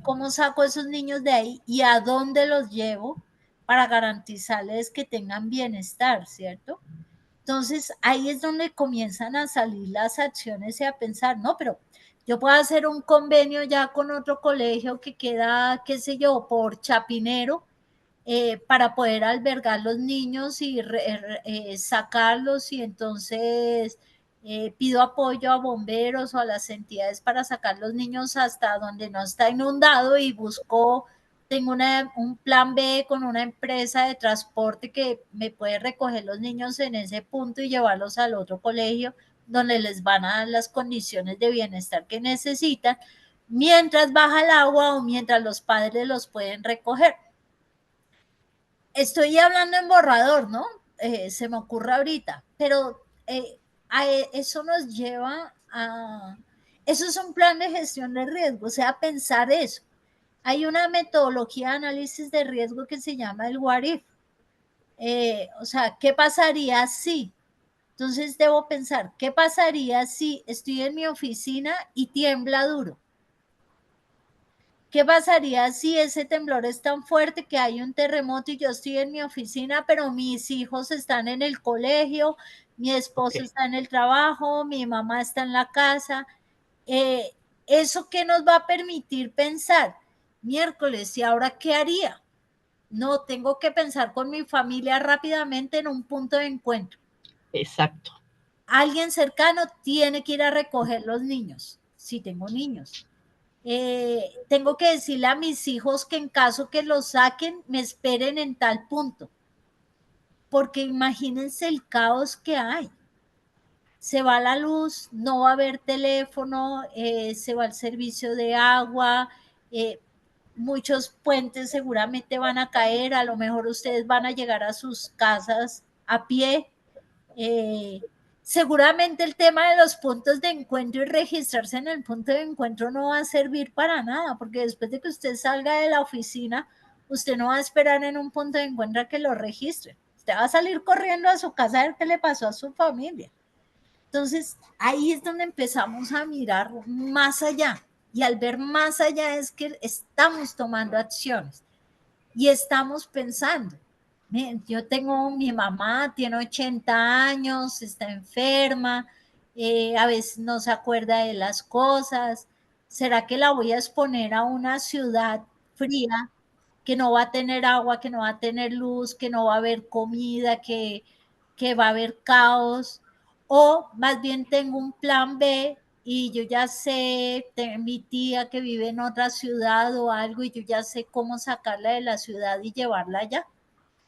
¿Cómo saco a esos niños de ahí y a dónde los llevo para garantizarles que tengan bienestar, ¿cierto? Entonces ahí es donde comienzan a salir las acciones y a pensar, no, pero yo puedo hacer un convenio ya con otro colegio que queda, qué sé yo, por Chapinero, para poder albergar los niños y sacarlos y entonces pido apoyo a bomberos o a las entidades para sacar los niños hasta donde no está inundado y tengo un plan B con una empresa de transporte que me puede recoger los niños en ese punto y llevarlos al otro colegio donde les van a dar las condiciones de bienestar que necesitan mientras baja el agua o mientras los padres los pueden recoger. Estoy hablando en borrador, ¿no? Se me ocurre ahorita, pero eso nos lleva a... Eso es un plan de gestión de riesgo, o sea, pensar eso. Hay una metodología de análisis de riesgo que se llama el what if. O sea, ¿qué pasaría si? Entonces debo pensar, ¿qué pasaría si estoy en mi oficina y tiembla duro? ¿Qué pasaría si ese temblor es tan fuerte que hay un terremoto y yo estoy en mi oficina, pero mis hijos están en el colegio, mi esposo está en el trabajo, mi mamá está en la casa? ¿Eso qué nos va a permitir pensar? Miércoles, ¿y ahora qué haría? No, tengo que pensar con mi familia rápidamente en un punto de encuentro. Exacto. Alguien cercano tiene que ir a recoger los niños, si tengo niños. Tengo que decirle a mis hijos que en caso que los saquen, me esperen en tal punto. Porque imagínense el caos que hay. Se va la luz, no va a haber teléfono, se va el servicio de agua, muchos puentes seguramente van a caer, a lo mejor ustedes van a llegar a sus casas a pie. Seguramente el tema de los puntos de encuentro y registrarse en el punto de encuentro no va a servir para nada, porque después de que usted salga de la oficina, usted no va a esperar en un punto de encuentro a que lo registre. Usted va a salir corriendo a su casa a ver qué le pasó a su familia. Entonces, ahí es donde empezamos a mirar más allá. Y al ver más allá es que estamos tomando acciones y estamos pensando. Miren, yo tengo, mi mamá tiene 80 años, está enferma, a veces no se acuerda de las cosas. ¿Será que la voy a exponer a una ciudad fría que no va a tener agua, que no va a tener luz, que no va a haber comida, que va a haber caos? O más bien tengo un plan B y yo ya sé, mi tía que vive en otra ciudad o algo, y yo ya sé cómo sacarla de la ciudad y llevarla allá.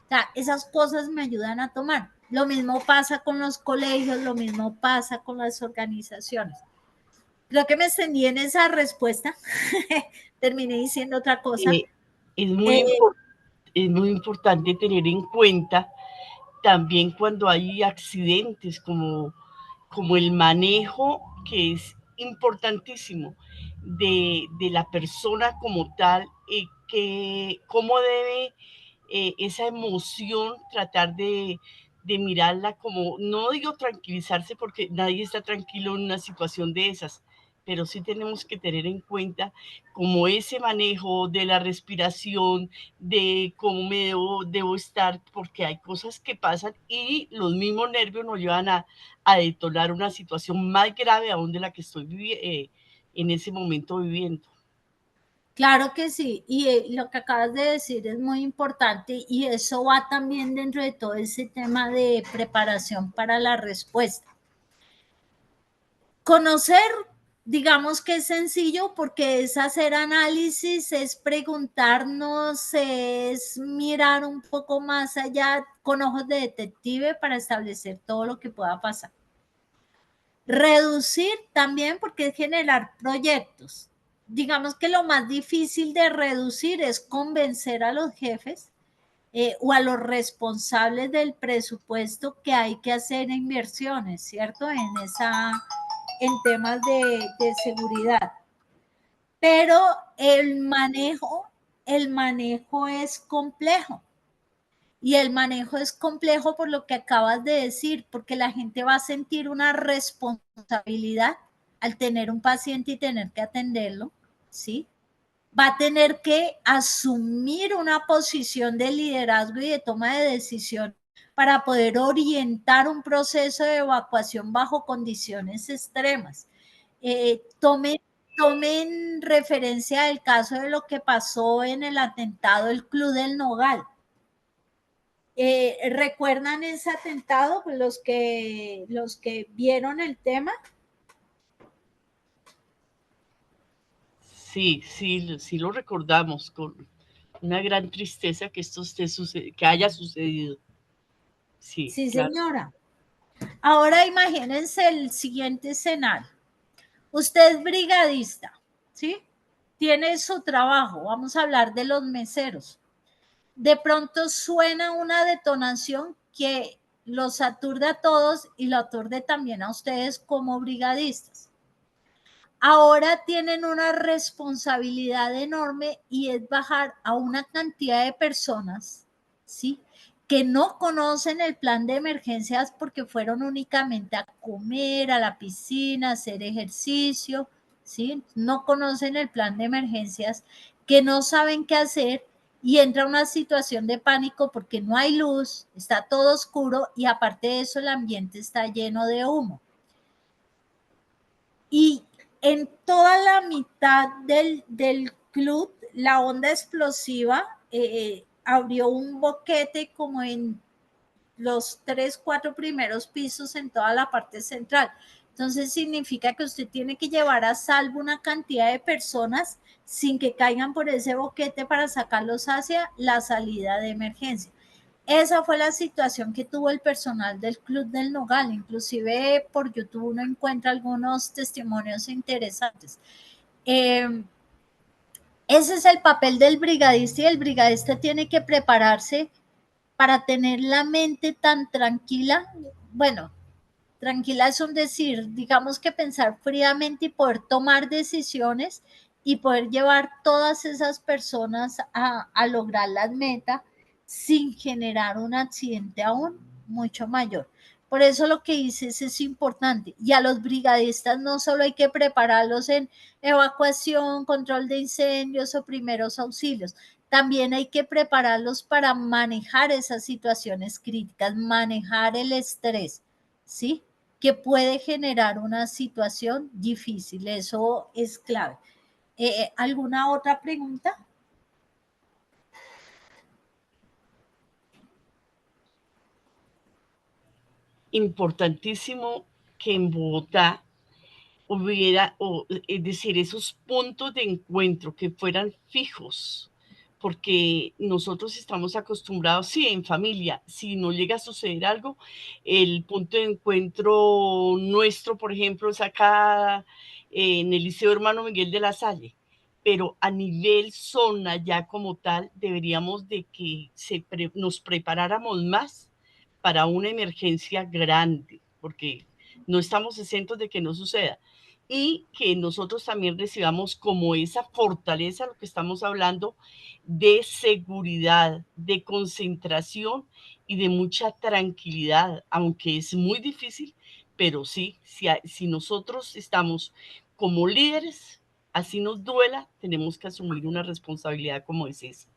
O sea, esas cosas me ayudan a tomar. Lo mismo pasa con los colegios, lo mismo pasa con las organizaciones. Creo que me extendí en esa respuesta. Terminé diciendo otra cosa. Es muy importante tener en cuenta también cuando hay accidentes, como el manejo, que es importantísimo, de la persona como tal, que cómo debe esa emoción tratar de mirarla como, no digo tranquilizarse porque nadie está tranquilo en una situación de esas, pero sí tenemos que tener en cuenta como ese manejo de la respiración, de cómo me debo estar, porque hay cosas que pasan y los mismos nervios nos llevan a detonar una situación más grave aún de la que estoy en ese momento viviendo. Claro que sí, y lo que acabas de decir es muy importante, y eso va también dentro de todo ese tema de preparación para la respuesta. Conocer, digamos que es sencillo porque es hacer análisis, es preguntarnos, es mirar un poco más allá con ojos de detective para establecer todo lo que pueda pasar. Reducir también porque es generar proyectos. Digamos que lo más difícil de reducir es convencer a los jefes o a los responsables del presupuesto que hay que hacer inversiones, ¿cierto? En temas de seguridad. Pero el manejo es complejo. Y el manejo es complejo por lo que acabas de decir, porque la gente va a sentir una responsabilidad al tener un paciente y tener que atenderlo, ¿sí? Va a tener que asumir una posición de liderazgo y de toma de decisión para poder orientar un proceso de evacuación bajo condiciones extremas. Tomen referencia el caso de lo que pasó en el atentado del Club del Nogal. ¿Recuerdan ese atentado? Los que vieron el tema. Sí, lo recordamos con una gran tristeza que esto que haya sucedido. Sí, claro. Señora. Ahora imagínense el siguiente escenario. Usted es brigadista, ¿sí? Tiene su trabajo, vamos a hablar de los meseros. De pronto suena una detonación que los aturde a todos y lo aturde también a ustedes como brigadistas. Ahora tienen una responsabilidad enorme y es bajar a una cantidad de personas, ¿sí? Que no conocen el plan de emergencias porque fueron únicamente a comer, a la piscina, a hacer ejercicio, ¿sí? No conocen el plan de emergencias, que no saben qué hacer y entra una situación de pánico porque no hay luz, está todo oscuro y aparte de eso el ambiente está lleno de humo. Y en toda la mitad del club, la onda explosiva abrió un boquete como en los 3, 4 primeros pisos en toda la parte central. Entonces significa que usted tiene que llevar a salvo una cantidad de personas sin que caigan por ese boquete para sacarlos hacia la salida de emergencia. Esa fue la situación que tuvo el personal del Club del Nogal. Inclusive por YouTube uno encuentra algunos testimonios interesantes. Ese es el papel del brigadista y el brigadista tiene que prepararse para tener la mente tan tranquila. Bueno, tranquila es un decir, digamos que pensar fríamente y poder tomar decisiones y poder llevar todas esas personas a lograr las metas sin generar un accidente aún mucho mayor. Por eso lo que dices es importante. Y a los brigadistas no solo hay que prepararlos en evacuación, control de incendios o primeros auxilios, también hay que prepararlos para manejar esas situaciones críticas, manejar el estrés, ¿sí? Que puede generar una situación difícil. Eso es clave. ¿Alguna otra pregunta? Importantísimo que en Bogotá hubiera, es decir, esos puntos de encuentro que fueran fijos, porque nosotros estamos acostumbrados, sí, en familia, si no llega a suceder algo, el punto de encuentro nuestro, por ejemplo, es acá en el Liceo Hermano Miguel de la Salle, pero a nivel zona ya como tal, deberíamos de que nos preparáramos más para una emergencia grande, porque no estamos exentos de que no suceda. Y que nosotros también recibamos como esa fortaleza, lo que estamos hablando, de seguridad, de concentración y de mucha tranquilidad, aunque es muy difícil, pero sí, si nosotros estamos como líderes, así nos duela, tenemos que asumir una responsabilidad como es esa.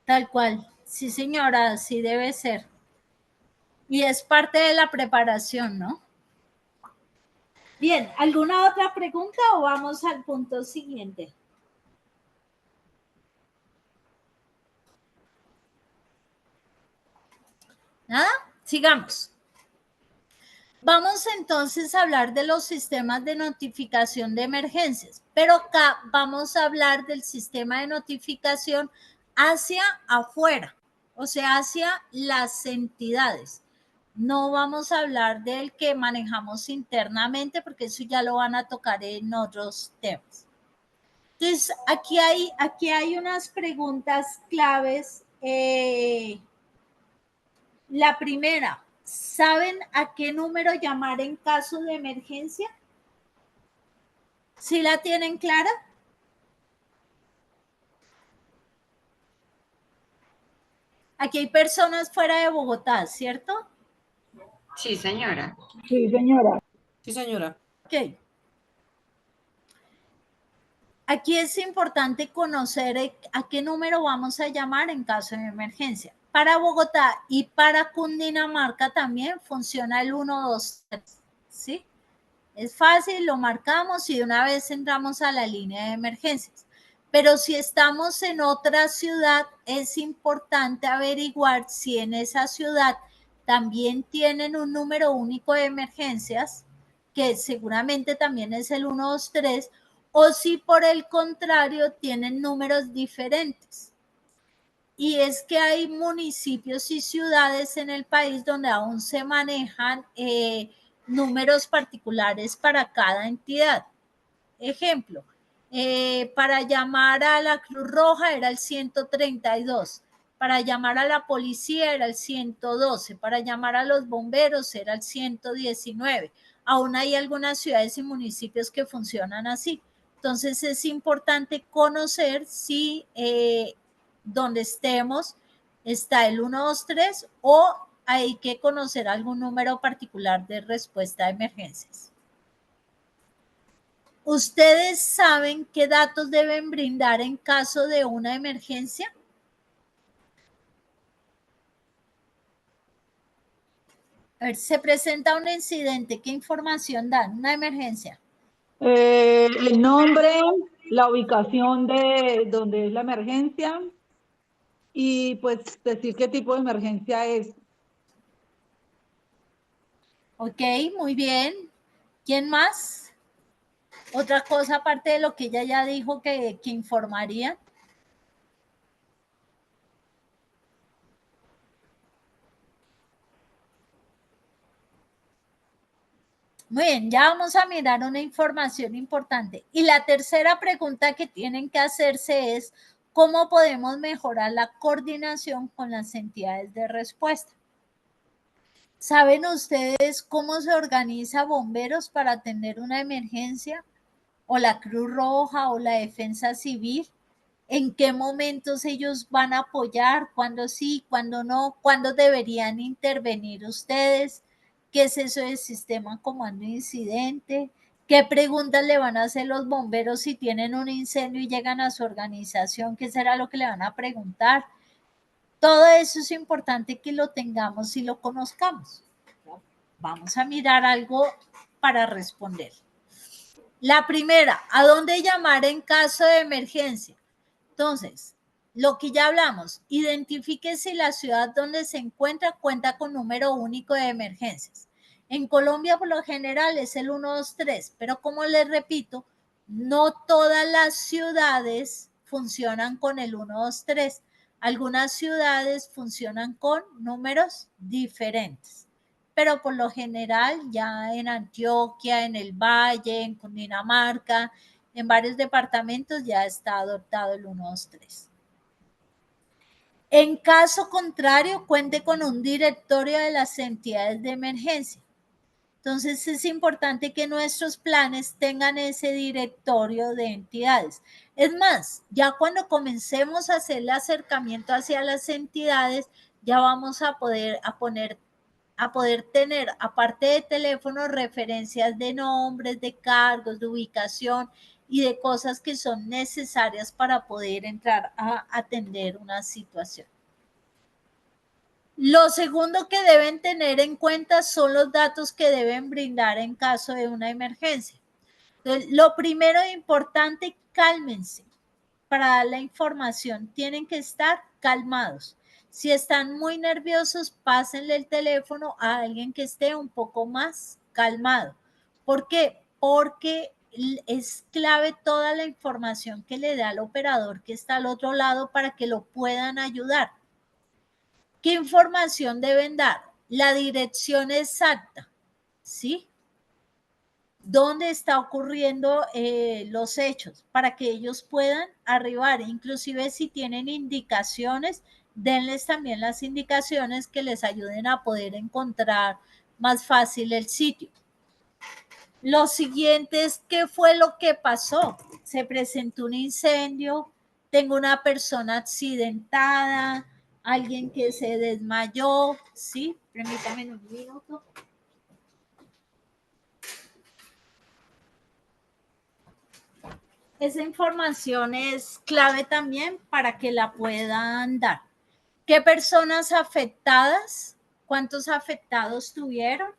Tal cual, sí señora, sí debe ser. Y es parte de la preparación, ¿no? Bien, ¿alguna otra pregunta o vamos al punto siguiente? ¿Nada? Sigamos. Vamos entonces a hablar de los sistemas de notificación de emergencias, pero acá vamos a hablar del sistema de notificación hacia afuera, o sea, hacia las entidades. No vamos a hablar del que manejamos internamente, porque eso ya lo van a tocar en otros temas. Entonces, aquí hay unas preguntas claves. La primera, ¿saben a qué número llamar en caso de emergencia? ¿Sí la tienen clara? Aquí hay personas fuera de Bogotá, ¿cierto? Sí, señora. Sí, señora. Sí, señora. Ok. Aquí es importante conocer a qué número vamos a llamar en caso de emergencia. Para Bogotá y para Cundinamarca también funciona el 123, ¿sí? Es fácil, lo marcamos y de una vez entramos a la línea de emergencias. Pero si estamos en otra ciudad, es importante averiguar si en esa ciudad también tienen un número único de emergencias, que seguramente también es el 123, o si por el contrario tienen números diferentes. Y es que hay municipios y ciudades en el país donde aún se manejan números particulares para cada entidad. Ejemplo, para llamar a la Cruz Roja era el 132, para llamar a la policía era el 112, para llamar a los bomberos era el 119. Aún hay algunas ciudades y municipios que funcionan así. Entonces es importante conocer si donde estemos está el 123 o hay que conocer algún número particular de respuesta a emergencias. ¿Ustedes saben qué datos deben brindar en caso de una emergencia? A ver, se presenta un incidente, ¿qué información dan? Una emergencia. El nombre, la ubicación de donde es la emergencia y pues decir qué tipo de emergencia es. Ok, muy bien. ¿Quién más? Otra cosa aparte de lo que ella ya dijo que informaría. Muy bien, ya vamos a mirar una información importante. Y la tercera pregunta que tienen que hacerse es, ¿cómo podemos mejorar la coordinación con las entidades de respuesta? ¿Saben ustedes cómo se organiza bomberos para atender una emergencia? ¿O la Cruz Roja o la Defensa Civil? ¿En qué momentos ellos van a apoyar? ¿Cuándo sí, cuándo no? ¿Cuándo deberían intervenir ustedes? ¿Qué es eso del sistema comando incidente? ¿Qué preguntas le van a hacer los bomberos si tienen un incendio y llegan a su organización? ¿Qué será lo que le van a preguntar? Todo eso es importante que lo tengamos y lo conozcamos. Vamos a mirar algo para responder. La primera, ¿a dónde llamar en caso de emergencia? Entonces, lo que ya hablamos, identifique si la ciudad donde se encuentra cuenta con número único de emergencias. En Colombia, por lo general, es el 123, pero como les repito, no todas las ciudades funcionan con el 123. Algunas ciudades funcionan con números diferentes, pero por lo general ya en Antioquia, en el Valle, en Cundinamarca, en varios departamentos ya está adoptado el 123. En caso contrario, cuente con un directorio de las entidades de emergencia. Entonces es importante que nuestros planes tengan ese directorio de entidades. Es más, ya cuando comencemos a hacer el acercamiento hacia las entidades, ya vamos a poder tener, aparte de teléfono, referencias de nombres, de cargos, de ubicación y de cosas que son necesarias para poder entrar a atender una situación. Lo segundo que deben tener en cuenta son los datos que deben brindar en caso de una emergencia. Entonces, lo primero importante, cálmense. Para dar la información, tienen que estar calmados. Si están muy nerviosos, pásenle el teléfono a alguien que esté un poco más calmado. ¿Por qué? Porque es clave toda la información que le da al operador que está al otro lado para que lo puedan ayudar. ¿Qué información deben dar? La dirección exacta, ¿sí? ¿Dónde está ocurriendo los hechos? Para que ellos puedan arribar. Inclusive si tienen indicaciones, denles también las indicaciones que les ayuden a poder encontrar más fácil el sitio. Lo siguiente es, ¿qué fue lo que pasó? Se presentó un incendio, tengo una persona accidentada, alguien que se desmayó, ¿sí? Permítame un minuto. Esa información es clave también para que la puedan dar. ¿Qué personas afectadas? ¿Cuántos afectados tuvieron?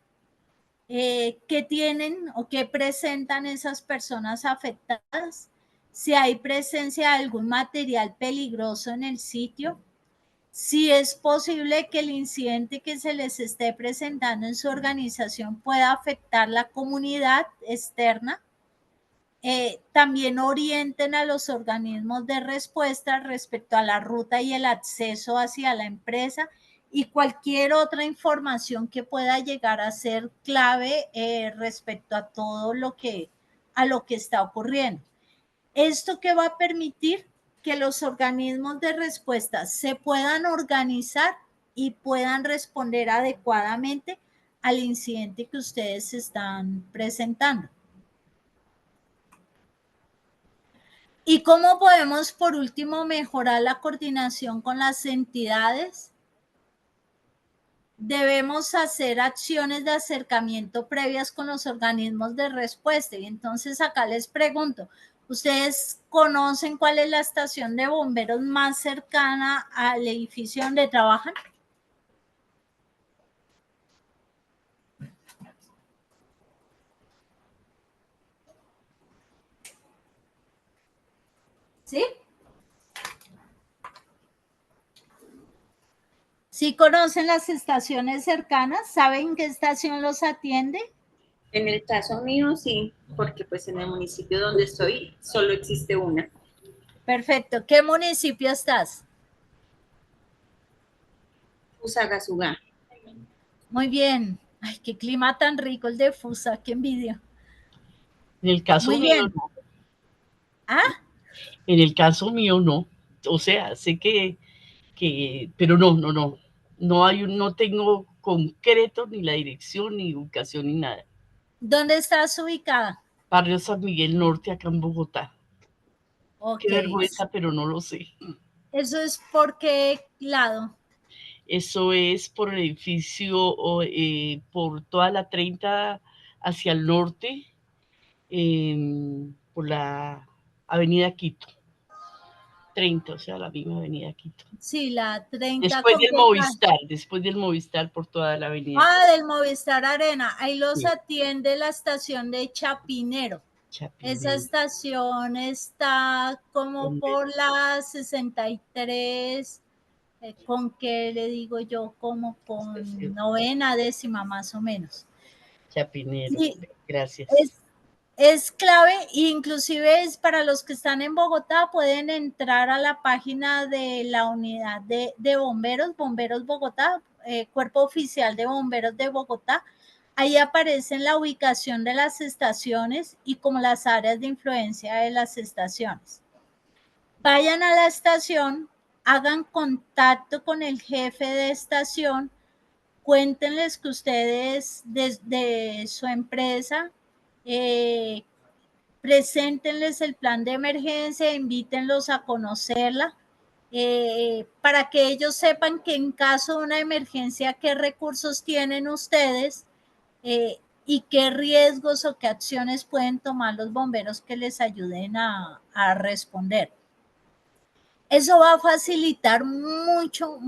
¿Qué tienen o qué presentan esas personas afectadas? Si hay presencia de algún material peligroso en el sitio. Si es posible que el incidente que se les esté presentando en su organización pueda afectar la comunidad externa. También orienten a los organismos de respuesta respecto a la ruta y el acceso hacia la empresa y cualquier otra información que pueda llegar a ser clave respecto a todo lo que está ocurriendo. Esto que va a permitir que los organismos de respuesta se puedan organizar y puedan responder adecuadamente al incidente que ustedes están presentando. ¿Y cómo podemos, por último, mejorar la coordinación con las entidades? Debemos hacer acciones de acercamiento previas con los organismos de respuesta. Y entonces acá les pregunto, ¿ustedes conocen cuál es la estación de bomberos más cercana al edificio donde trabajan? ¿Sí? ¿Sí conocen las estaciones cercanas? ¿Saben qué estación los atiende? En el caso mío, sí, porque pues en el municipio donde estoy solo existe una. Perfecto. ¿Qué municipio estás? Fusagasugá. Muy bien. Ay, qué clima tan rico el de Fusa, qué envidia. En el caso Muy mío bien. no. ¿Ah? En el caso mío no. O sea, sé que pero no. No tengo concreto ni la dirección, ni ubicación, ni nada. ¿Dónde estás ubicada? Barrio San Miguel Norte, acá en Bogotá. Ok. Qué vergüenza, pero no lo sé. ¿Eso es por qué lado? Eso es por el edificio, por toda la 30 hacia el norte, por la avenida Quito. 30, o sea, la misma avenida Quito. Sí, la 30 después del Movistar por toda la avenida. Ah, del Movistar Arena. Ahí los atiende la estación de Chapinero. Esa estación está como por la 63, con qué le digo yo, como con 9ª, 10ª más o menos. Chapinero, gracias. Es clave, inclusive es para los que están en Bogotá, pueden entrar a la página de la unidad de bomberos, Bomberos Bogotá, Cuerpo Oficial de Bomberos de Bogotá. Ahí aparece la ubicación de las estaciones y como las áreas de influencia de las estaciones. Vayan a la estación, hagan contacto con el jefe de estación, cuéntenles que ustedes desde su empresa, preséntenles el plan de emergencia, invítenlos a conocerla, para que ellos sepan que en caso de una emergencia, qué recursos tienen ustedes y qué riesgos o qué acciones pueden tomar los bomberos que les ayuden a responder. Eso va a facilitar mucho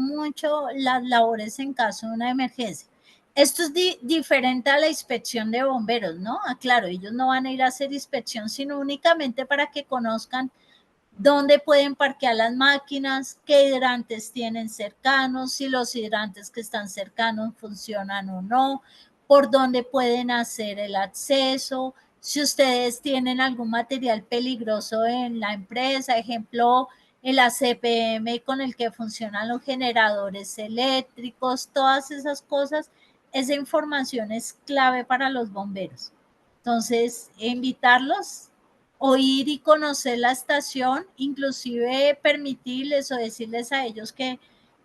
las labores en caso de una emergencia. Esto es diferente a la inspección de bomberos, ¿no? Claro, ellos no van a ir a hacer inspección, sino únicamente para que conozcan dónde pueden parquear las máquinas, qué hidrantes tienen cercanos, si los hidrantes que están cercanos funcionan o no, por dónde pueden hacer el acceso, si ustedes tienen algún material peligroso en la empresa, ejemplo, el ACPM con el que funcionan los generadores eléctricos, todas esas cosas, esa información es clave para los bomberos. Entonces, invitarlos, oír y conocer la estación, inclusive permitirles o decirles a ellos que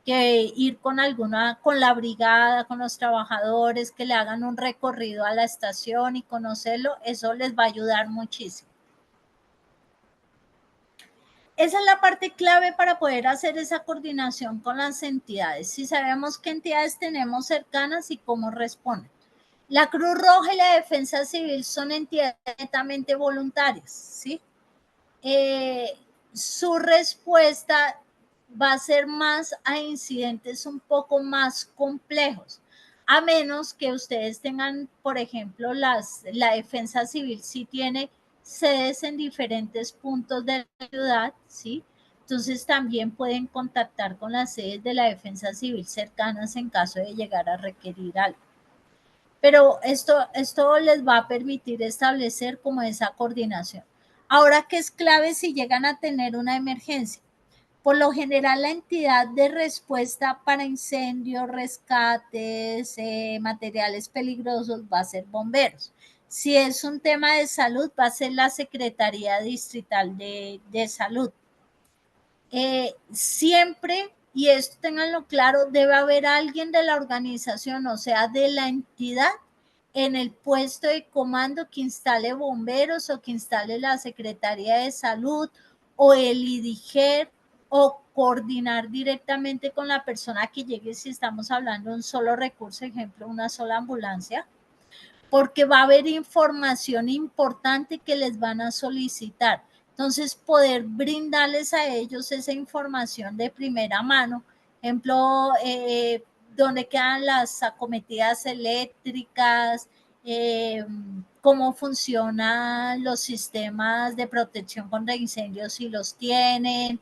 ir con la brigada, con los trabajadores, que le hagan un recorrido a la estación y conocerlo, eso les va a ayudar muchísimo. Esa es la parte clave para poder hacer esa coordinación con las entidades. Si sabemos qué entidades tenemos cercanas y cómo responden. La Cruz Roja y la Defensa Civil son entidades netamente voluntarias, ¿sí? Su respuesta va a ser más a incidentes un poco más complejos, a menos que ustedes tengan, por ejemplo, la Defensa Civil sí tiene sedes en diferentes puntos de la ciudad, ¿sí? Entonces también pueden contactar con las sedes de la Defensa Civil cercanas en caso de llegar a requerir algo. Pero esto les va a permitir establecer como esa coordinación. Ahora, ¿qué es clave si llegan a tener una emergencia? Por lo general, la entidad de respuesta para incendios, rescates, materiales peligrosos va a ser bomberos. Si es un tema de salud, va a ser la Secretaría Distrital de Salud. Siempre, y esto ténganlo claro, debe haber alguien de la organización, o sea, de la entidad, en el puesto de comando que instale bomberos o que instale la Secretaría de Salud o el IDIGER, o coordinar directamente con la persona que llegue si estamos hablando de un solo recurso, ejemplo, una sola ambulancia, porque va a haber información importante que les van a solicitar. Entonces, poder brindarles a ellos esa información de primera mano, ejemplo, dónde quedan las acometidas eléctricas, cómo funcionan los sistemas de protección contra incendios si los tienen,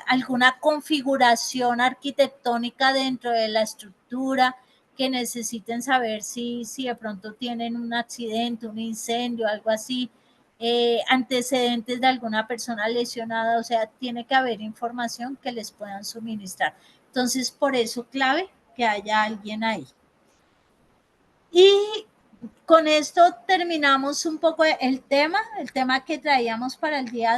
alguna configuración arquitectónica dentro de la estructura que necesiten saber si de pronto tienen un accidente, un incendio, algo así, antecedentes de alguna persona lesionada, o sea, tiene que haber información que les puedan suministrar. Entonces, por eso clave que haya alguien ahí. Y con esto terminamos un poco el tema que traíamos para el día de